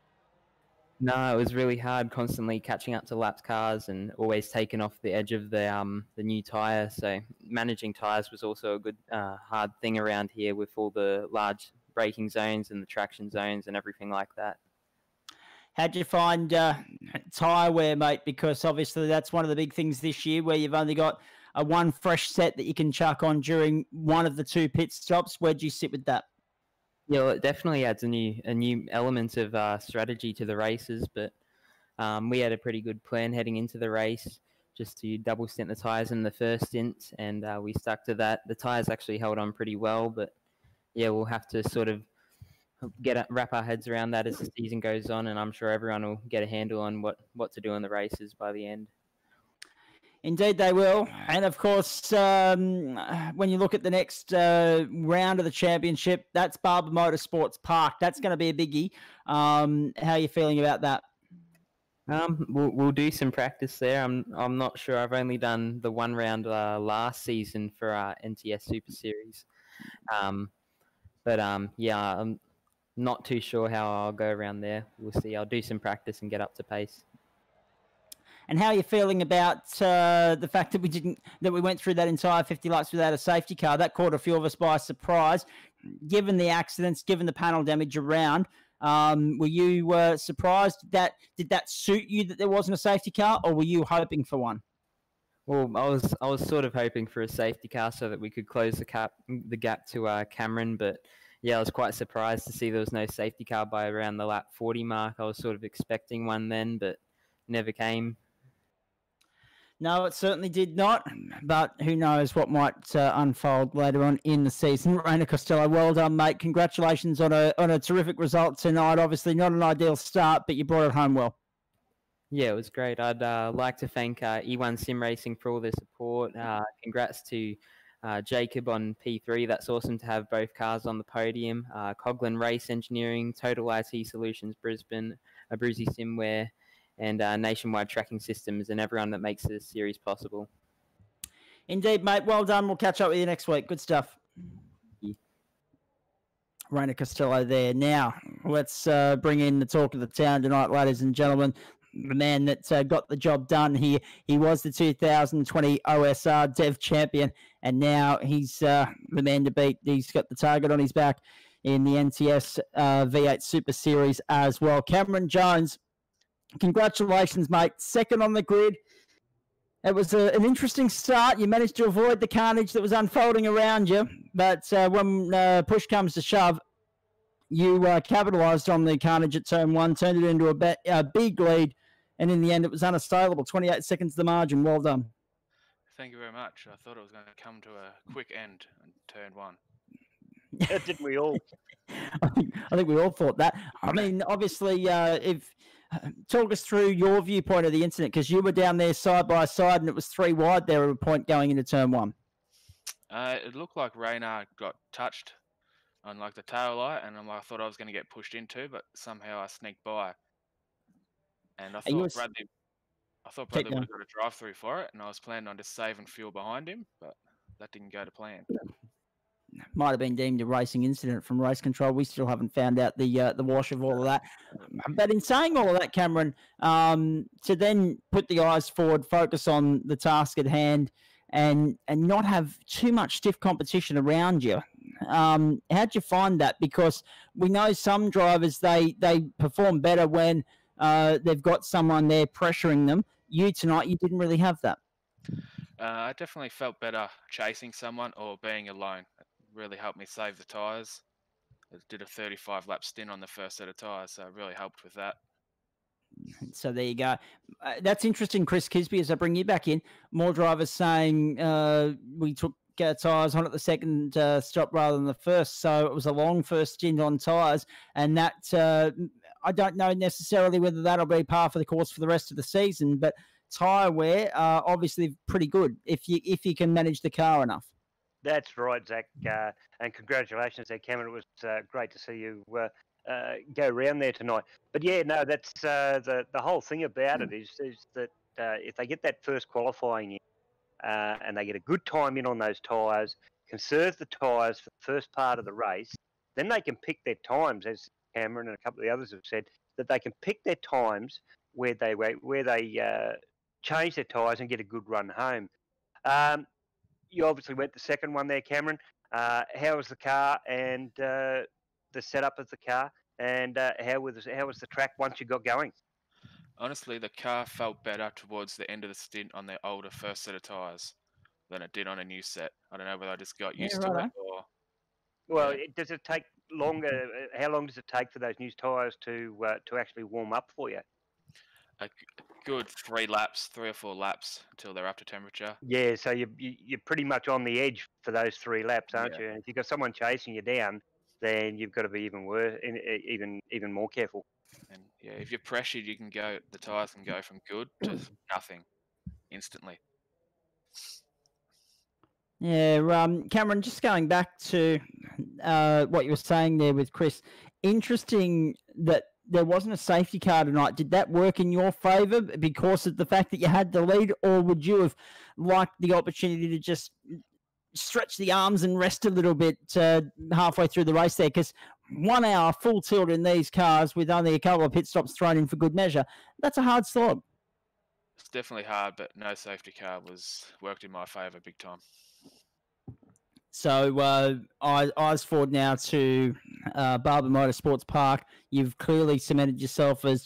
No, it was really hard, constantly catching up to lapped cars and always taking off the edge of the new tyre. So managing tyres was also a good hard thing around here with all the large braking zones and the traction zones and everything like that. How'd you find tyre wear, mate? Because obviously that's one of the big things this year where you've only got a one fresh set that you can chuck on during one of the two pit stops. Where'd you sit with that? Yeah, well, it definitely adds a new element of strategy to the races, but we had a pretty good plan heading into the race, just to double stint the tyres in the first stint, and we stuck to that. The tyres actually held on pretty well, but yeah, we'll have to sort of wrap our heads around that as the season goes on, and I'm sure everyone will get a handle on what to do in the races by the end. Indeed, they will. And of course, when you look at the next round of the championship, that's Barber Motorsports Park. That's going to be a biggie. How are you feeling about that? We'll do some practice there. I'm not sure. I've only done the one round last season for our NTS SUPERSERIES. Yeah, I'm not too sure how I'll go around there. We'll see. I'll do some practice and get up to pace. And how are you feeling about the fact that we went through that entire 50 laps without a safety car? That caught a few of us by surprise. Given the accidents, given the panel damage around, were you surprised? Did that suit you that there wasn't a safety car, or were you hoping for one? Well, I was sort of hoping for a safety car so that we could close the gap to Cameron, but yeah, I was quite surprised to see there was no safety car by around the lap 40 mark. I was sort of expecting one then, but never came. No, it certainly did not, but who knows what might unfold later on in the season. Rayner Costello, well done, mate. Congratulations on a terrific result tonight. Obviously not an ideal start, but you brought it home well. Yeah, it was great. I'd like to thank E1 Sim Racing for all their support. Congrats to Jacob on P3. That's awesome to have both cars on the podium. Coghlan Race Engineering, Total IT Solutions Brisbane, Abruzzi Simware, and Nationwide Tracking Systems, and everyone that makes this series possible. Indeed, mate. Well done. We'll catch up with you next week. Good stuff. Yeah. Rayner Costello there. Now, let's bring in the talk of the town tonight, ladies and gentlemen. the man that got the job done here. He was the 2020 OSR Dev Champion, and now he's the man to beat. He's got the target on his back in the NTS V8 Super Series as well. Cameron Jones, congratulations, mate. Second on the grid. It was an interesting start. You managed to avoid the carnage that was unfolding around you, but when push comes to shove, you capitalised on the carnage at turn one, turned it into a big lead, and in the end, it was unassailable. 28 seconds the margin. Well done. Thank you very much. I thought it was going to come to a quick end on turn one. Didn't we all? I think we all thought that. I mean, obviously, talk us through your viewpoint of the incident, because you were down there side by side and it was 3 wide there at a point going into turn one. It looked like Raynar got touched on like the tail light, and I thought I was going to get pushed into, but somehow I sneaked by. And I thought Bradley would have got a drive through for it, and I was planning on just saving fuel behind him, but that didn't go to plan. Might have been deemed a racing incident from race control. We still haven't found out the wash of all of that. But in saying all of that, Cameron, to then put the eyes forward, focus on the task at hand, and not have too much stiff competition around you. How'd you find that? Because we know some drivers, they perform better when they've got someone there pressuring them. You tonight, you didn't really have that. I definitely felt better chasing someone or being alone. Really helped me save the tyres. I did a 35-lap stint on the first set of tyres, so it really helped with that. So there you go. That's interesting, Chris Kisby, as I bring you back in. More drivers saying we took tyres on at the second stop rather than the first, so it was a long first stint on tyres, and that I don't know necessarily whether that'll be par for the course for the rest of the season, but tyre wear obviously pretty good if you can manage the car enough. That's right, Zach, and congratulations there, Cameron. It was great to see you go around there tonight. But yeah, no, that's the whole thing about it is that if they get that first qualifying in and they get a good time in on those tyres, conserve the tyres for the first part of the race, then they can pick their times, as Cameron and a couple of the others have said, that they can pick their times where they change their tyres and get a good run home. You obviously went the second one there, Cameron. How was the car and the setup of the car, and how was the track once you got going? Honestly, the car felt better towards the end of the stint on the older first set of tyres than it did on a new set. I don't know whether I just got used to it or... Well, does it take longer? How long does it take for those new tyres to actually warm up for you? A good 3 or 4 laps until they're up to temperature. Yeah, so you're pretty much on the edge for those 3 laps, aren't you? And if you've got someone chasing you down, then you've got to be even worse, even more careful. And yeah, if you're pressured, the tyres can go from good to nothing instantly. Yeah, Cameron, just going back to what you were saying there with Chris, interesting that there wasn't a safety car tonight. Did that work in your favour because of the fact that you had the lead, or would you have liked the opportunity to just stretch the arms and rest a little bit halfway through the race there? Because 1 hour full tilt in these cars with only a couple of pit stops thrown in for good measure, that's a hard slog. It's definitely hard, but no safety car worked in my favour big time. So eyes forward now to Barber Motorsports Park. You've clearly cemented yourself as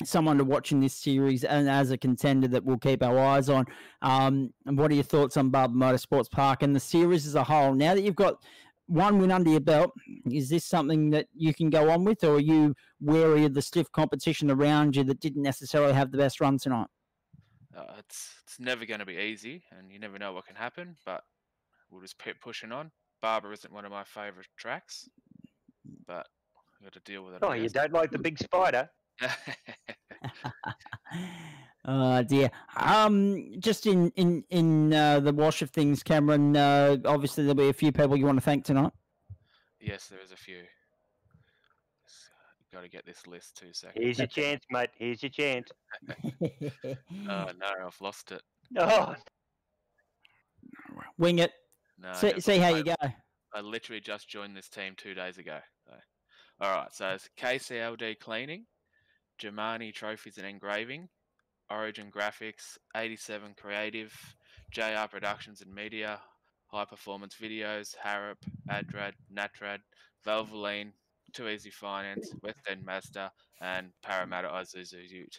someone to watch in this series and as a contender that we'll keep our eyes on. And what are your thoughts on Barber Motorsports Park and the series as a whole? Now that you've got one win under your belt, is this something that you can go on with, or are you wary of the stiff competition around you that didn't necessarily have the best run tonight? It's never going to be easy, and you never know what can happen, but we'll just keep pushing on. Barber isn't one of my favourite tracks, but we've got to deal with it. Oh, you don't like the big spider? Oh dear. Just in the wash of things, Cameron, obviously there'll be a few people you want to thank tonight. Yes, there is a few. You've got to get this list 2 seconds. Here's your chance, mate. Here's your chance. Oh no, I've lost it. Oh. Wing it. No, see how you go. I literally just joined this team 2 days ago. So. All right, so it's KCLD Cleaning, Germani Trophies and Engraving, Origin Graphics, 87 Creative, JR Productions and Media, High Performance Videos, Harrop, Adrad, Natrad, Valvoline, Too Easy Finance, West End Mazda, and Parramatta Isuzu Ute.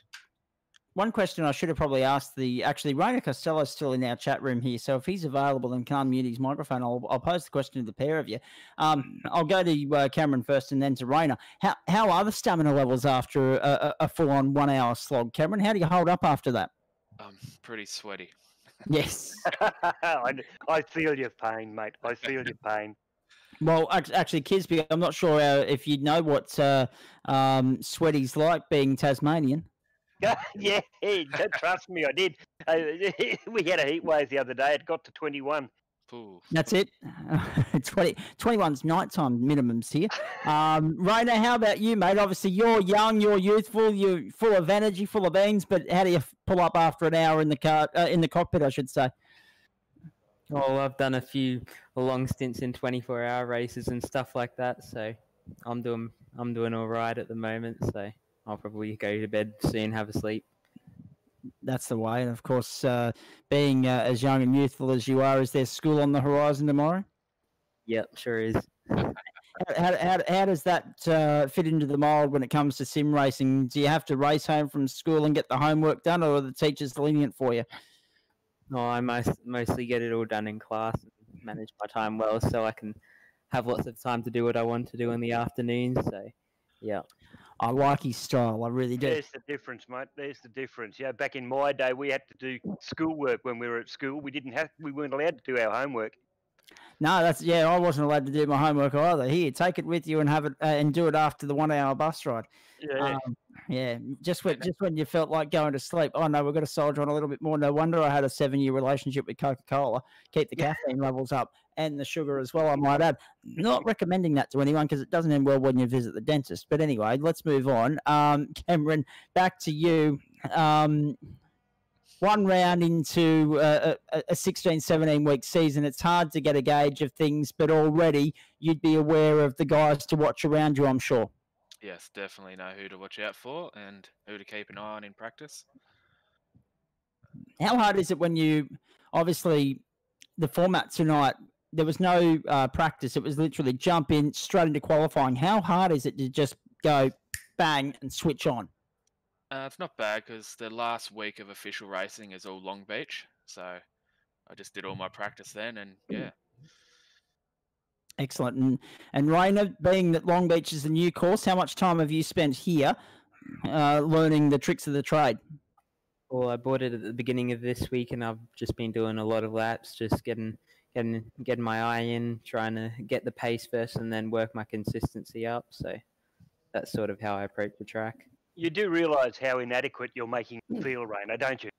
One question I should have probably asked actually, Rainer Costello's still in our chat room here, so if he's available and can unmute his microphone, I'll pose the question to the pair of you. I'll go to Cameron first and then to Rainer. How are the stamina levels after a full-on 1 hour slog? Cameron, how do you hold up after that? Pretty sweaty. Yes. I feel your pain, mate. I feel your pain. Well, actually, Kisby, I'm not sure if you know what sweaty's like being Tasmanian. Yeah, trust me, I did. We had a heat wave the other day. It got to 21. Ooh. That's it. 21's nighttime minimums here. Rainer, how about you, mate? Obviously, you're young, you're youthful, you're full of energy, full of beans. But how do you pull up after an hour in the car, in the cockpit, I should say? Well, I've done a few long stints in 24-hour races and stuff like that, so I'm doing all right at the moment. So I'll probably go to bed soon, have a sleep. That's the way. And of course, being as young and youthful as you are, is there school on the horizon tomorrow? Yep, sure is. How does that fit into the mold when it comes to sim racing? Do you have to race home from school and get the homework done, or are the teachers lenient for you? No, I mostly get it all done in class and manage my time well, so I can have lots of time to do what I want to do in the afternoon. So, yeah. I like his style. I really do. There's the difference, mate. There's the difference. Yeah, back in my day, we had to do schoolwork when we were at school. We weren't allowed to do our homework. No, I wasn't allowed to do my homework either. Here, take it with you and have it and do it after the 1 hour bus ride. Yeah. Just when you felt like going to sleep. Oh no, we've got to soldier on a little bit more. No wonder I had a 7-year relationship with Coca-Cola. Keep the caffeine levels up and the sugar as well, I might add. Not recommending that to anyone because it doesn't end well when you visit the dentist. But anyway, let's move on. Cameron, back to you. One round into a 16, 17-week season, it's hard to get a gauge of things, but already you'd be aware of the guys to watch around you, I'm sure. Yes, definitely know who to watch out for and who to keep an eye on in practice. How hard is it when obviously, the format tonight, there was no practice. It was literally jump in, straight into qualifying. How hard is it to just go bang and switch on? It's not bad because the last week of official racing is all Longbeach. So I just did all my practice then and yeah. Excellent. And Rainer, being that Longbeach is a new course, how much time have you spent here learning the tricks of the trade? Well, I bought it at the beginning of this week and I've just been doing a lot of laps, just getting my eye in, trying to get the pace first and then work my consistency up. So that's sort of how I approach the track. You do realise how inadequate you're making me feel, Rainer, don't you?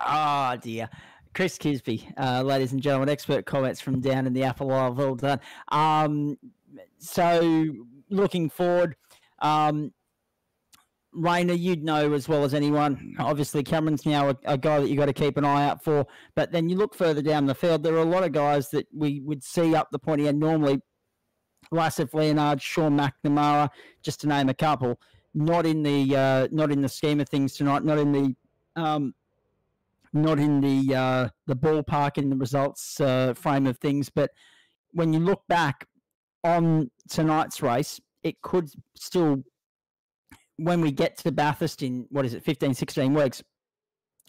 Oh, dear. Chris Kisby, ladies and gentlemen, expert comments from down in the Apple Isle. Well done. So, looking forward, Rainer, you'd know as well as anyone. Obviously, Cameron's now a guy that you've got to keep an eye out for. But then you look further down the field, there are a lot of guys that we would see up the pointy end normally. Lassif Leonard, Sean McNamara, just to name a couple, not in the scheme of things tonight, not in the ballpark in the results frame of things. But when you look back on tonight's race, it could still, when we get to Bathurst in 15, 16 weeks,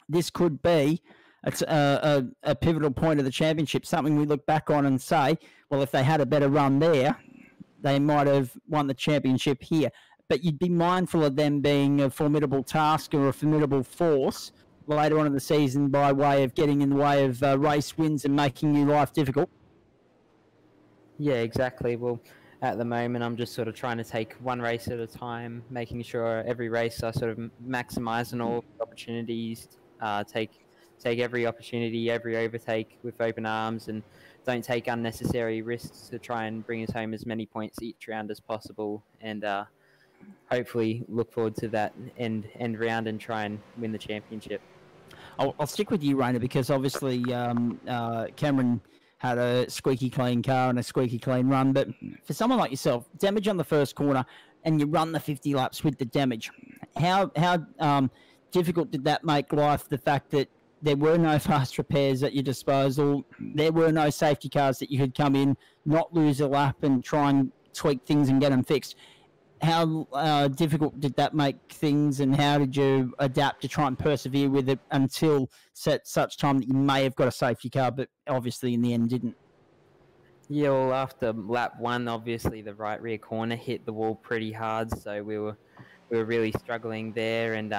this could be a pivotal point of the championship, something we look back on and say, well, if they had a better run there, they might have won the championship here. But you'd be mindful of them being a formidable task or a formidable force later on in the season by way of getting in the way of race wins and making your life difficult. Yeah, exactly. Well, at the moment, I'm just sort of trying to take one race at a time, making sure every race I sort of maximise on all opportunities, take every opportunity, every overtake with open arms, and don't take unnecessary risks to try and bring us home as many points each round as possible, and hopefully look forward to that end round and try and win the championship. I'll stick with you, Rainer, because obviously Cameron had a squeaky clean car and a squeaky clean run, but for someone like yourself, damage on the first corner, and you run the 50 laps with the damage. How difficult did that make life, the fact that there were no fast repairs at your disposal, there were no safety cars that you could come in, not lose a lap and try and tweak things and get them fixed? How difficult did that make things, and how did you adapt to try and persevere with it until such time that you may have got a safety car, but obviously in the end didn't? Yeah, well, after lap 1, obviously the right rear corner hit the wall pretty hard, so we were really struggling there, and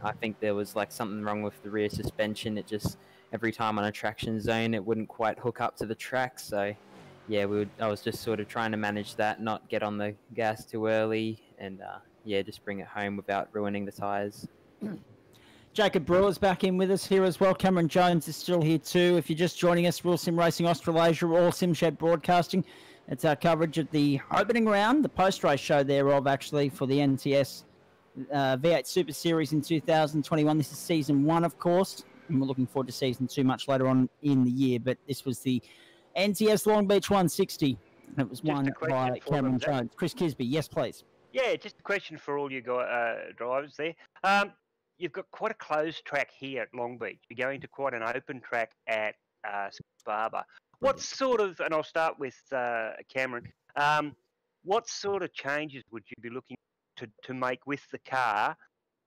I think there was like something wrong with the rear suspension. It just, every time on a traction zone, it wouldn't quite hook up to the track. So yeah, I was just sort of trying to manage that, not get on the gas too early, and yeah, just bring it home without ruining the tyres. Jacob Brewer's back in with us here as well. Cameron Jones is still here too. If you're just joining us, Real Sim Racing Australasia, All Sim Shed Broadcasting. It's our coverage of the opening round, the post-race show thereof, actually, for the NTS V8 Super Series in 2021. This is season 1, of course, and we're looking forward to season 2 much later on in the year. But this was the NTS Longbeach 160. It was won by Cameron Jones. Chris Kisby, yes, please. Yeah, just a question for all you drivers there. You've got quite a closed track here at Longbeach. You're going to quite an open track at Barber. What sort of, and I'll start with Cameron, what sort of changes would you be looking to make with the car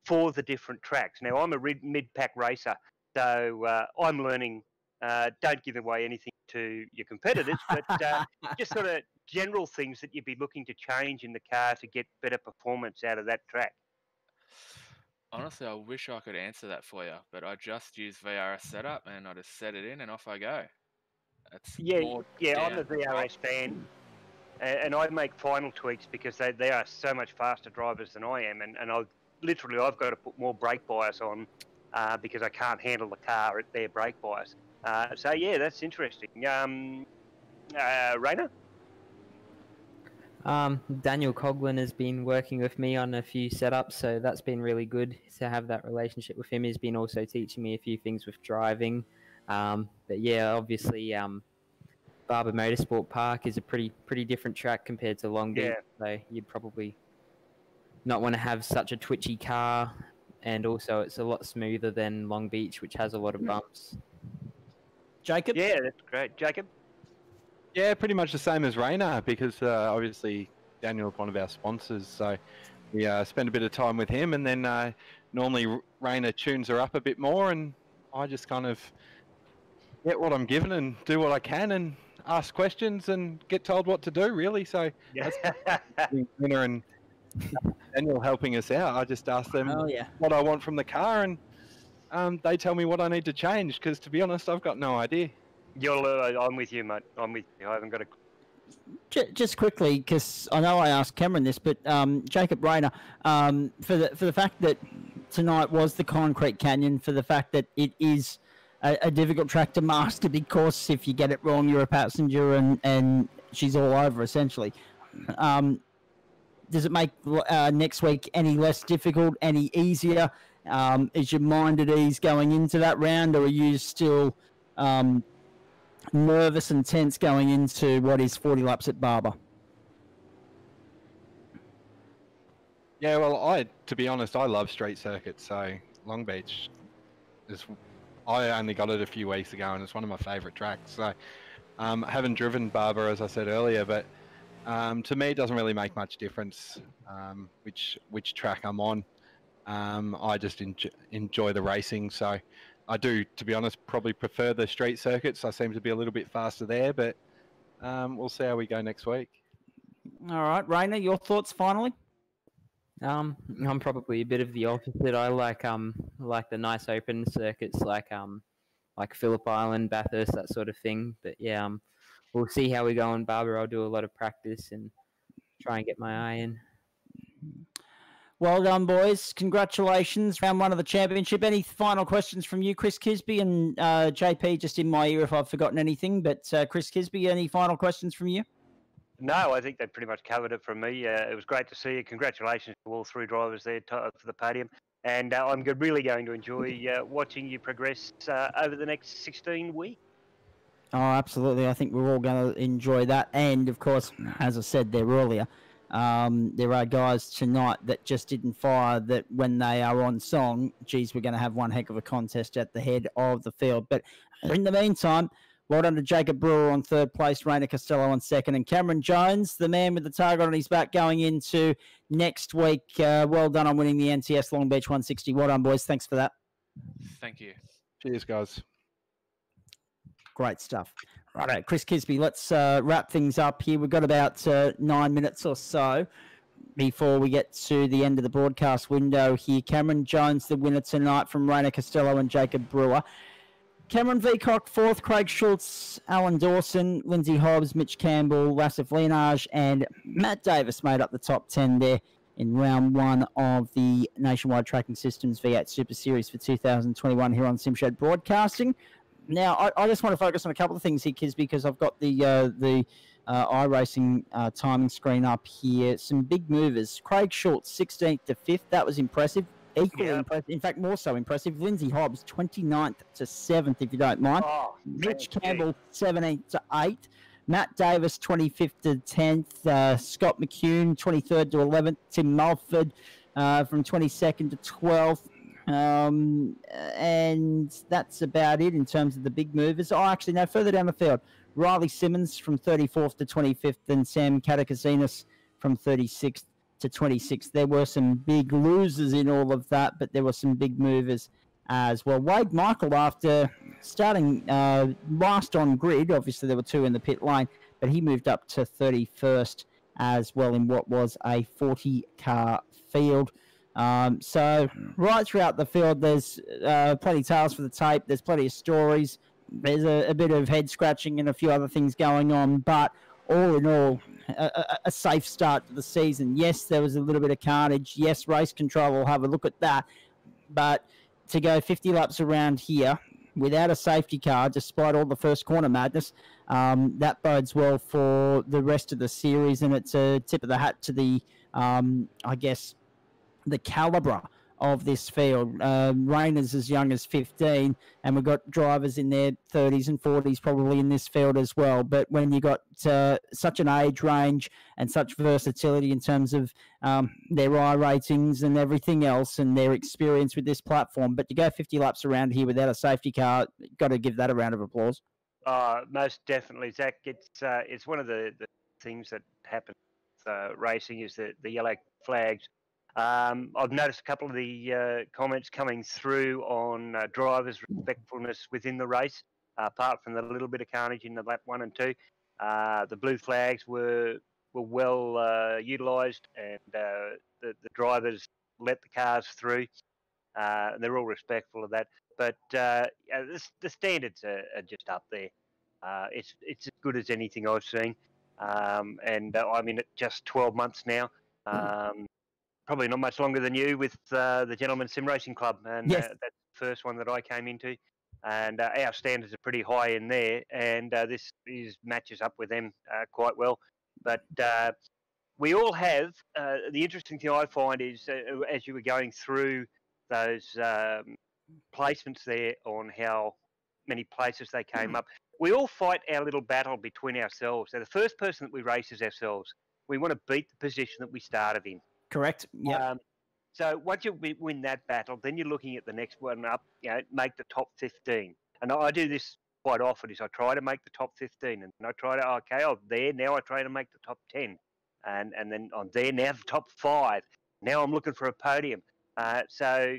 for the different tracks? Now, I'm a mid-pack racer, so I'm learning. Don't give away anything to your competitors, but just sort of general things that you'd be looking to change in the car to get better performance out of that track. Honestly, I wish I could answer that for you, but I just use VRS setup and I just set it in and off I go. I'm a VRS fan, and I make final tweaks because they are so much faster drivers than I am, and I've got to put more brake bias on because I can't handle the car at their brake bias. So yeah, that's interesting. Rainer? Daniel Coughlin has been working with me on a few setups, so that's been really good to have that relationship with him. He's been also teaching me a few things with driving. But yeah, obviously, Barber Motorsport Park is a pretty different track compared to Long Beach, so you'd probably not want to have such a twitchy car, and also it's a lot smoother than Long Beach, which has a lot of bumps. Jacob? Yeah, that's great. Jacob? Yeah, pretty much the same as Rainer, because obviously Daniel is one of our sponsors, so we spend a bit of time with him, and then normally Rainer tunes her up a bit more, and I just kind of get what I'm given and do what I can and ask questions and get told what to do, really. So that's Rainer and Daniel helping us out. I just ask them what I want from the car, and they tell me what I need to change, because to be honest, I've got no idea. I'm with you, mate. I'm with you. I haven't got a... Just quickly, because I know I asked Cameron this, but Jacob Rainer, for the fact that tonight was the Concrete Canyon, for the fact that it is a difficult track to master, because if you get it wrong, you're a passenger and she's all over, essentially. Does it make next week any less difficult, any easier? Is your mind at ease going into that round, or are you still nervous and tense going into what is 40 laps at Barber? Yeah, well, to be honest, I love street circuits, so Longbeach I only got it a few weeks ago, and it's one of my favourite tracks. So I haven't driven Barber, as I said earlier, but to me, it doesn't really make much difference which track I'm on. I just enjoy the racing, so I do, to be honest, probably prefer the street circuits. I seem to be a little bit faster there, but we'll see how we go next week. All right, Rainer, your thoughts finally? I'm probably a bit of the opposite. I like the nice open circuits, like Phillip Island, Bathurst, that sort of thing. But yeah, we'll see how we go on Barber. I'll do a lot of practice and try and get my eye in. Well done, boys. Congratulations. Round 1 of the championship. Any final questions from you, Chris Kisby? And JP, just in my ear if I've forgotten anything. But Chris Kisby, any final questions from you? No, I think they pretty much covered it from me. It was great to see you. Congratulations to all 3 drivers there for the podium. And I'm really going to enjoy watching you progress over the next 16 weeks. Oh, absolutely. I think we're all going to enjoy that. And, of course, as I said there earlier, There are guys tonight that just didn't fire, that when they are on song, geez, we're going to have one heck of a contest at the head of the field. But in the meantime, well done to Jacob Brewer on third place, Rainer Costello on second, and Cameron Jones, the man with the target on his back going into next week. Well done on winning the NTS Longbeach 160. Well done, boys. Thanks for that. Thank you. Cheers, guys. Great stuff. Righto, Chris Kisby, let's wrap things up here. We've got about 9 minutes or so before we get to the end of the broadcast window here. Cameron Jones, the winner tonight from Rainer Costello and Jacob Brewer. Cameron Veacock, fourth. Craig Schultz, Alan Dawson, Lindsay Hobbs, Mitch Campbell, Lassif Lienage, and Matt Davis made up the top 10 there in round one of the Nationwide Tracking Systems V8 Super Series for 2021 here on SimShed Broadcasting. Now, I just want to focus on a couple of things here, Kiz, because I've got the iRacing timing screen up here. Some big movers. Craig Schultz, 16th to 5th. That was impressive. Equally impressive. In fact, more so impressive. Lindsay Hobbs, 29th to 7th, if you don't mind. Mitch Campbell, 17th to 8th. Matt Davis, 25th to 10th. Scott McCune, 23rd to 11th. Tim Mulford from 22nd to 12th. And that's about it in terms of the big movers. Oh, actually, no, further down the field. Riley Simmons from 34th to 25th, and Sam Katakasinas from 36th to 26th. There were some big losers in all of that, but there were some big movers as well. Wade Michael, after starting last on grid, obviously there were two in the pit lane, but he moved up to 31st as well in what was a 40-car field. So right throughout the field, there's plenty of tales for the tape. There's plenty of stories. There's a bit of head scratching and a few other things going on, but all in all, a safe start to the season. Yes, there was a little bit of carnage. Yes, race control will have a look at that, but to go 50 laps around here without a safety car, despite all the first corner madness, that bodes well for the rest of the series, and it's a tip of the hat to the, I guess, the calibre of this field. Rainer's as young as 15, and we've got drivers in their 30s and 40s probably in this field as well. But when you got such an age range and such versatility in terms of their I ratings and everything else and their experience with this platform, but to go 50 laps around here without a safety car, got to give that a round of applause. Most definitely, Zach. It's one of the things that happens racing is the yellow flags. I've noticed a couple of the comments coming through on drivers' respectfulness within the race, apart from the little bit of carnage in the lap 1 and 2. The blue flags were well utilised, and the drivers let the cars through. They're all respectful of that. But the standards are just up there. It's as good as anything I've seen. And I'm in it just 12 months now. Probably not much longer than you with the Gentleman Sim Racing Club, and yes. That's the first one that I came into, and our standards are pretty high in there, and this matches up with them quite well. But we all have, the interesting thing I find is, as you were going through those placements there on how many places they came up, we all fight our little battle between ourselves. So the first person that we race is ourselves. We want to beat the position that we started in. Correct. Yeah. So once you win that battle, then you're looking at the next one up. Make the top 15. And I do this quite often. Is I try to make the top 15, and I try to I'm there now. I try to make the top 10, and then I'm there now, the top 5. Now I'm looking for a podium. So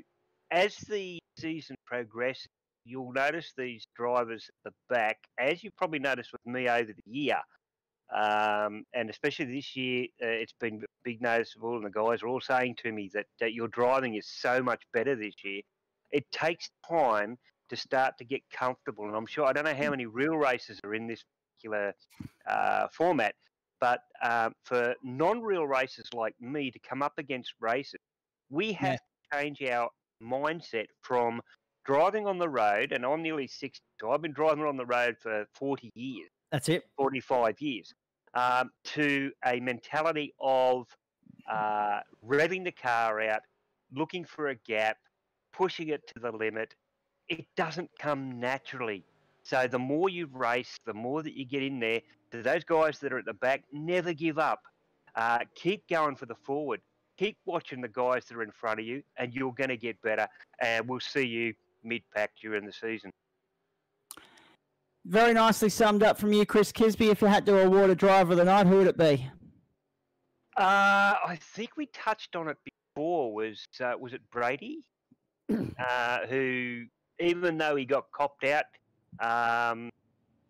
as the season progresses, you'll notice these drivers at the back, as you probably noticed with me over the year. And especially this year, it's been big noticeable, and the guys are all saying to me that your driving is so much better this year. It takes time to start to get comfortable, and I'm sure, I don't know how many real races are in this particular format, but for non-real racers like me to come up against races, we have to change our mindset from driving on the road, and I'm nearly 60, so I've been driving on the road for 40 years. That's it. 45 years, to a mentality of revving the car out, looking for a gap, pushing it to the limit. It doesn't come naturally. So the more you race, the more that you get in there. To those guys that are at the back, never give up. Keep going for the forward. Keep watching the guys that are in front of you, and you're going to get better. And we'll see you mid-pack during the season. Very nicely summed up from you, Chris Kisby. If you had to award a driver of the night, who would it be? I think we touched on it before. Was it Brady? Who, even though he got copped out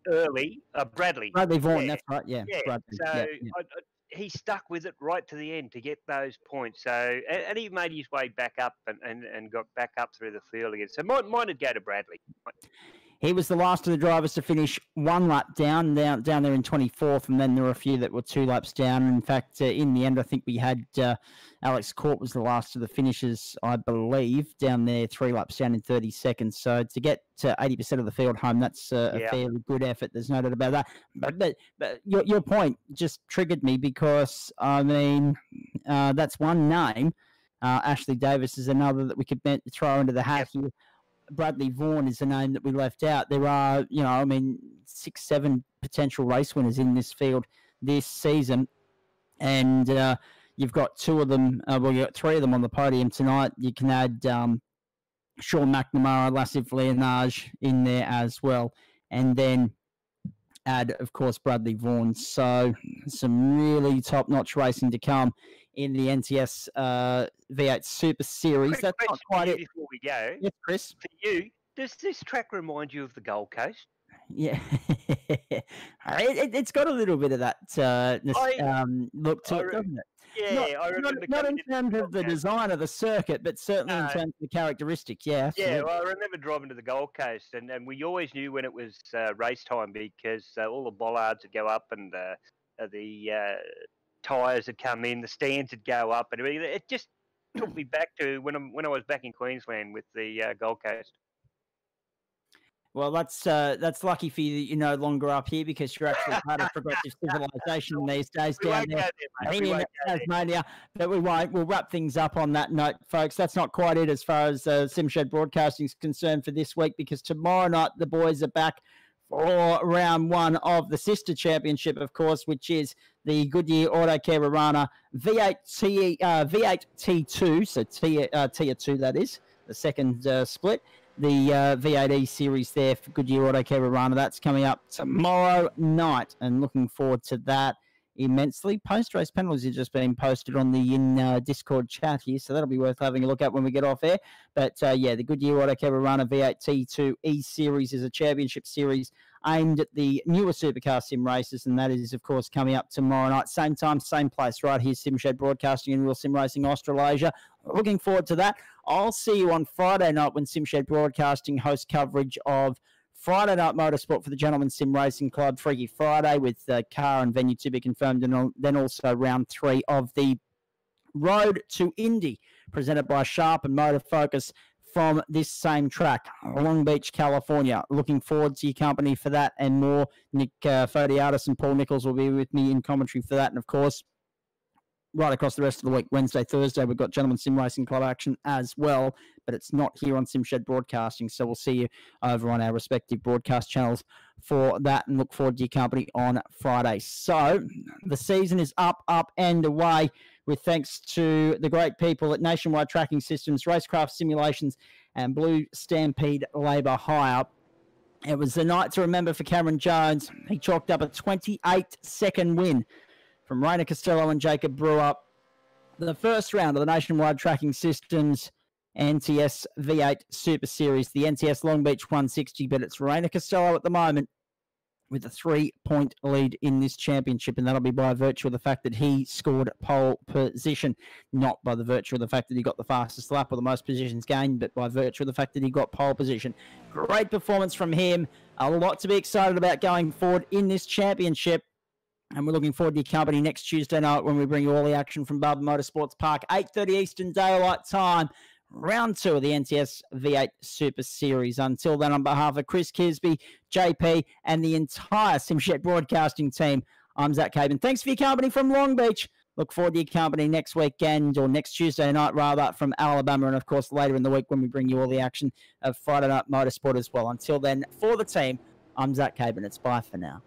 early, Bradley Vaughan, that's right, yeah. Bradley. So he stuck with it right to the end to get those points. So and he made his way back up and got back up through the field again. So mine would go to Bradley. He was the last of the drivers to finish one lap down there in 24th, and then there were a few that were 2 laps down. In fact, in the end, I think we had Alex Court was the last of the finishers, I believe, down there 3 laps down in 30 seconds. So to get to 80% of the field home, that's a fairly good effort. There's no doubt about that. But your point just triggered me because, I mean, that's one name. Ashley Davis is another that we could throw into the hat here. Bradley Vaughan is the name that we left out. There are, 6, 7 potential race winners in this field this season. And you've got 2 of them, you've got 3 of them on the podium tonight. You can add Sean McNamara, Lassif Leonage in there as well. And then add, of course, Bradley Vaughan. So some really top-notch racing to come in the NTS V8 Super Series. That's not quite it. Before we go, yes, Chris. For you, does this track remind you of the Gold Coast? Yeah, it's got a little bit of that look to it, doesn't it? Yeah, I remember. Not in terms of the design of the circuit, but certainly in terms of the characteristics. Yeah, absolutely. Yeah. Well, I remember driving to the Gold Coast, and we always knew when it was race time because all the bollards would go up and the tyres would come in, the stands would go up, and it just took me back to when I was back in Queensland with the Gold Coast. Well, that's lucky for you that you're no longer up here because you're actually part of progressive civilization these days down there in Tasmania. But we won't. We'll wrap things up on that note, folks. That's not quite it as far as SimShed Broadcasting is concerned for this week because tomorrow night the boys are back for round 1 of the sister championship, of course, which is the Goodyear Auto Care Arana V8 T2, so Tier 2 that is, the second split. The V8E series there for Goodyear Auto Care Arana. That's coming up tomorrow night and looking forward to that immensely. Post-race penalties have just been posted on the Discord chat here, so that'll be worth having a look at when we get off air. But, the Goodyear Auto Care Arana V8 T2 E series is a championship series aimed at the newer supercar sim races, and that is, of course, coming up tomorrow night. Same time, same place, right here, SimShed Broadcasting and Real Sim Racing Australasia. Looking forward to that. I'll see you on Friday night when SimShed Broadcasting hosts coverage of Friday Night Motorsport for the Gentlemen Sim Racing Club, Freaky Friday, with car and venue to be confirmed, and then also round 3 of the Road to Indy, presented by Sharp and Motor Focus from this same track, Longbeach, California. Looking forward to your company for that and more. Nick Fodiatis and Paul Nichols will be with me in commentary for that, and of course, right across the rest of the week, Wednesday, Thursday, we've got Gentlemen Sim Racing Club action as well, but it's not here on SimShed Broadcasting, so we'll see you over on our respective broadcast channels for that and look forward to your company on Friday. So the season is up and away with thanks to the great people at Nationwide Tracking Systems, Racecraft Simulations, and Blue Stampede Labour Hire. It was the night to remember for Cameron Jones. He chalked up a 28-second win from Rainer Costello and Jacob Brewer, the first round of the Nationwide Tracking Systems NTS V8 Super Series, the NTS Longbeach 160, but it's Rainer Costello at the moment with a 3-point lead in this championship, and that'll be by virtue of the fact that he scored pole position, not by the virtue of the fact that he got the fastest lap or the most positions gained, but by virtue of the fact that he got pole position. Great performance from him. A lot to be excited about going forward in this championship. And we're looking forward to your company next Tuesday night when we bring you all the action from Barber Motorsports Park, 8:30 Eastern Daylight Time, round 2 of the NTS V8 Super Series. Until then, on behalf of Chris Kisby, JP, and the entire SimShed Broadcasting team, I'm Zach Caben. Thanks for your company from Long Beach. Look forward to your company next weekend, or next Tuesday night, rather, from Alabama. And, of course, later in the week when we bring you all the action of Friday Night Motorsport as well. Until then, for the team, I'm Zach Caben. It's bye for now.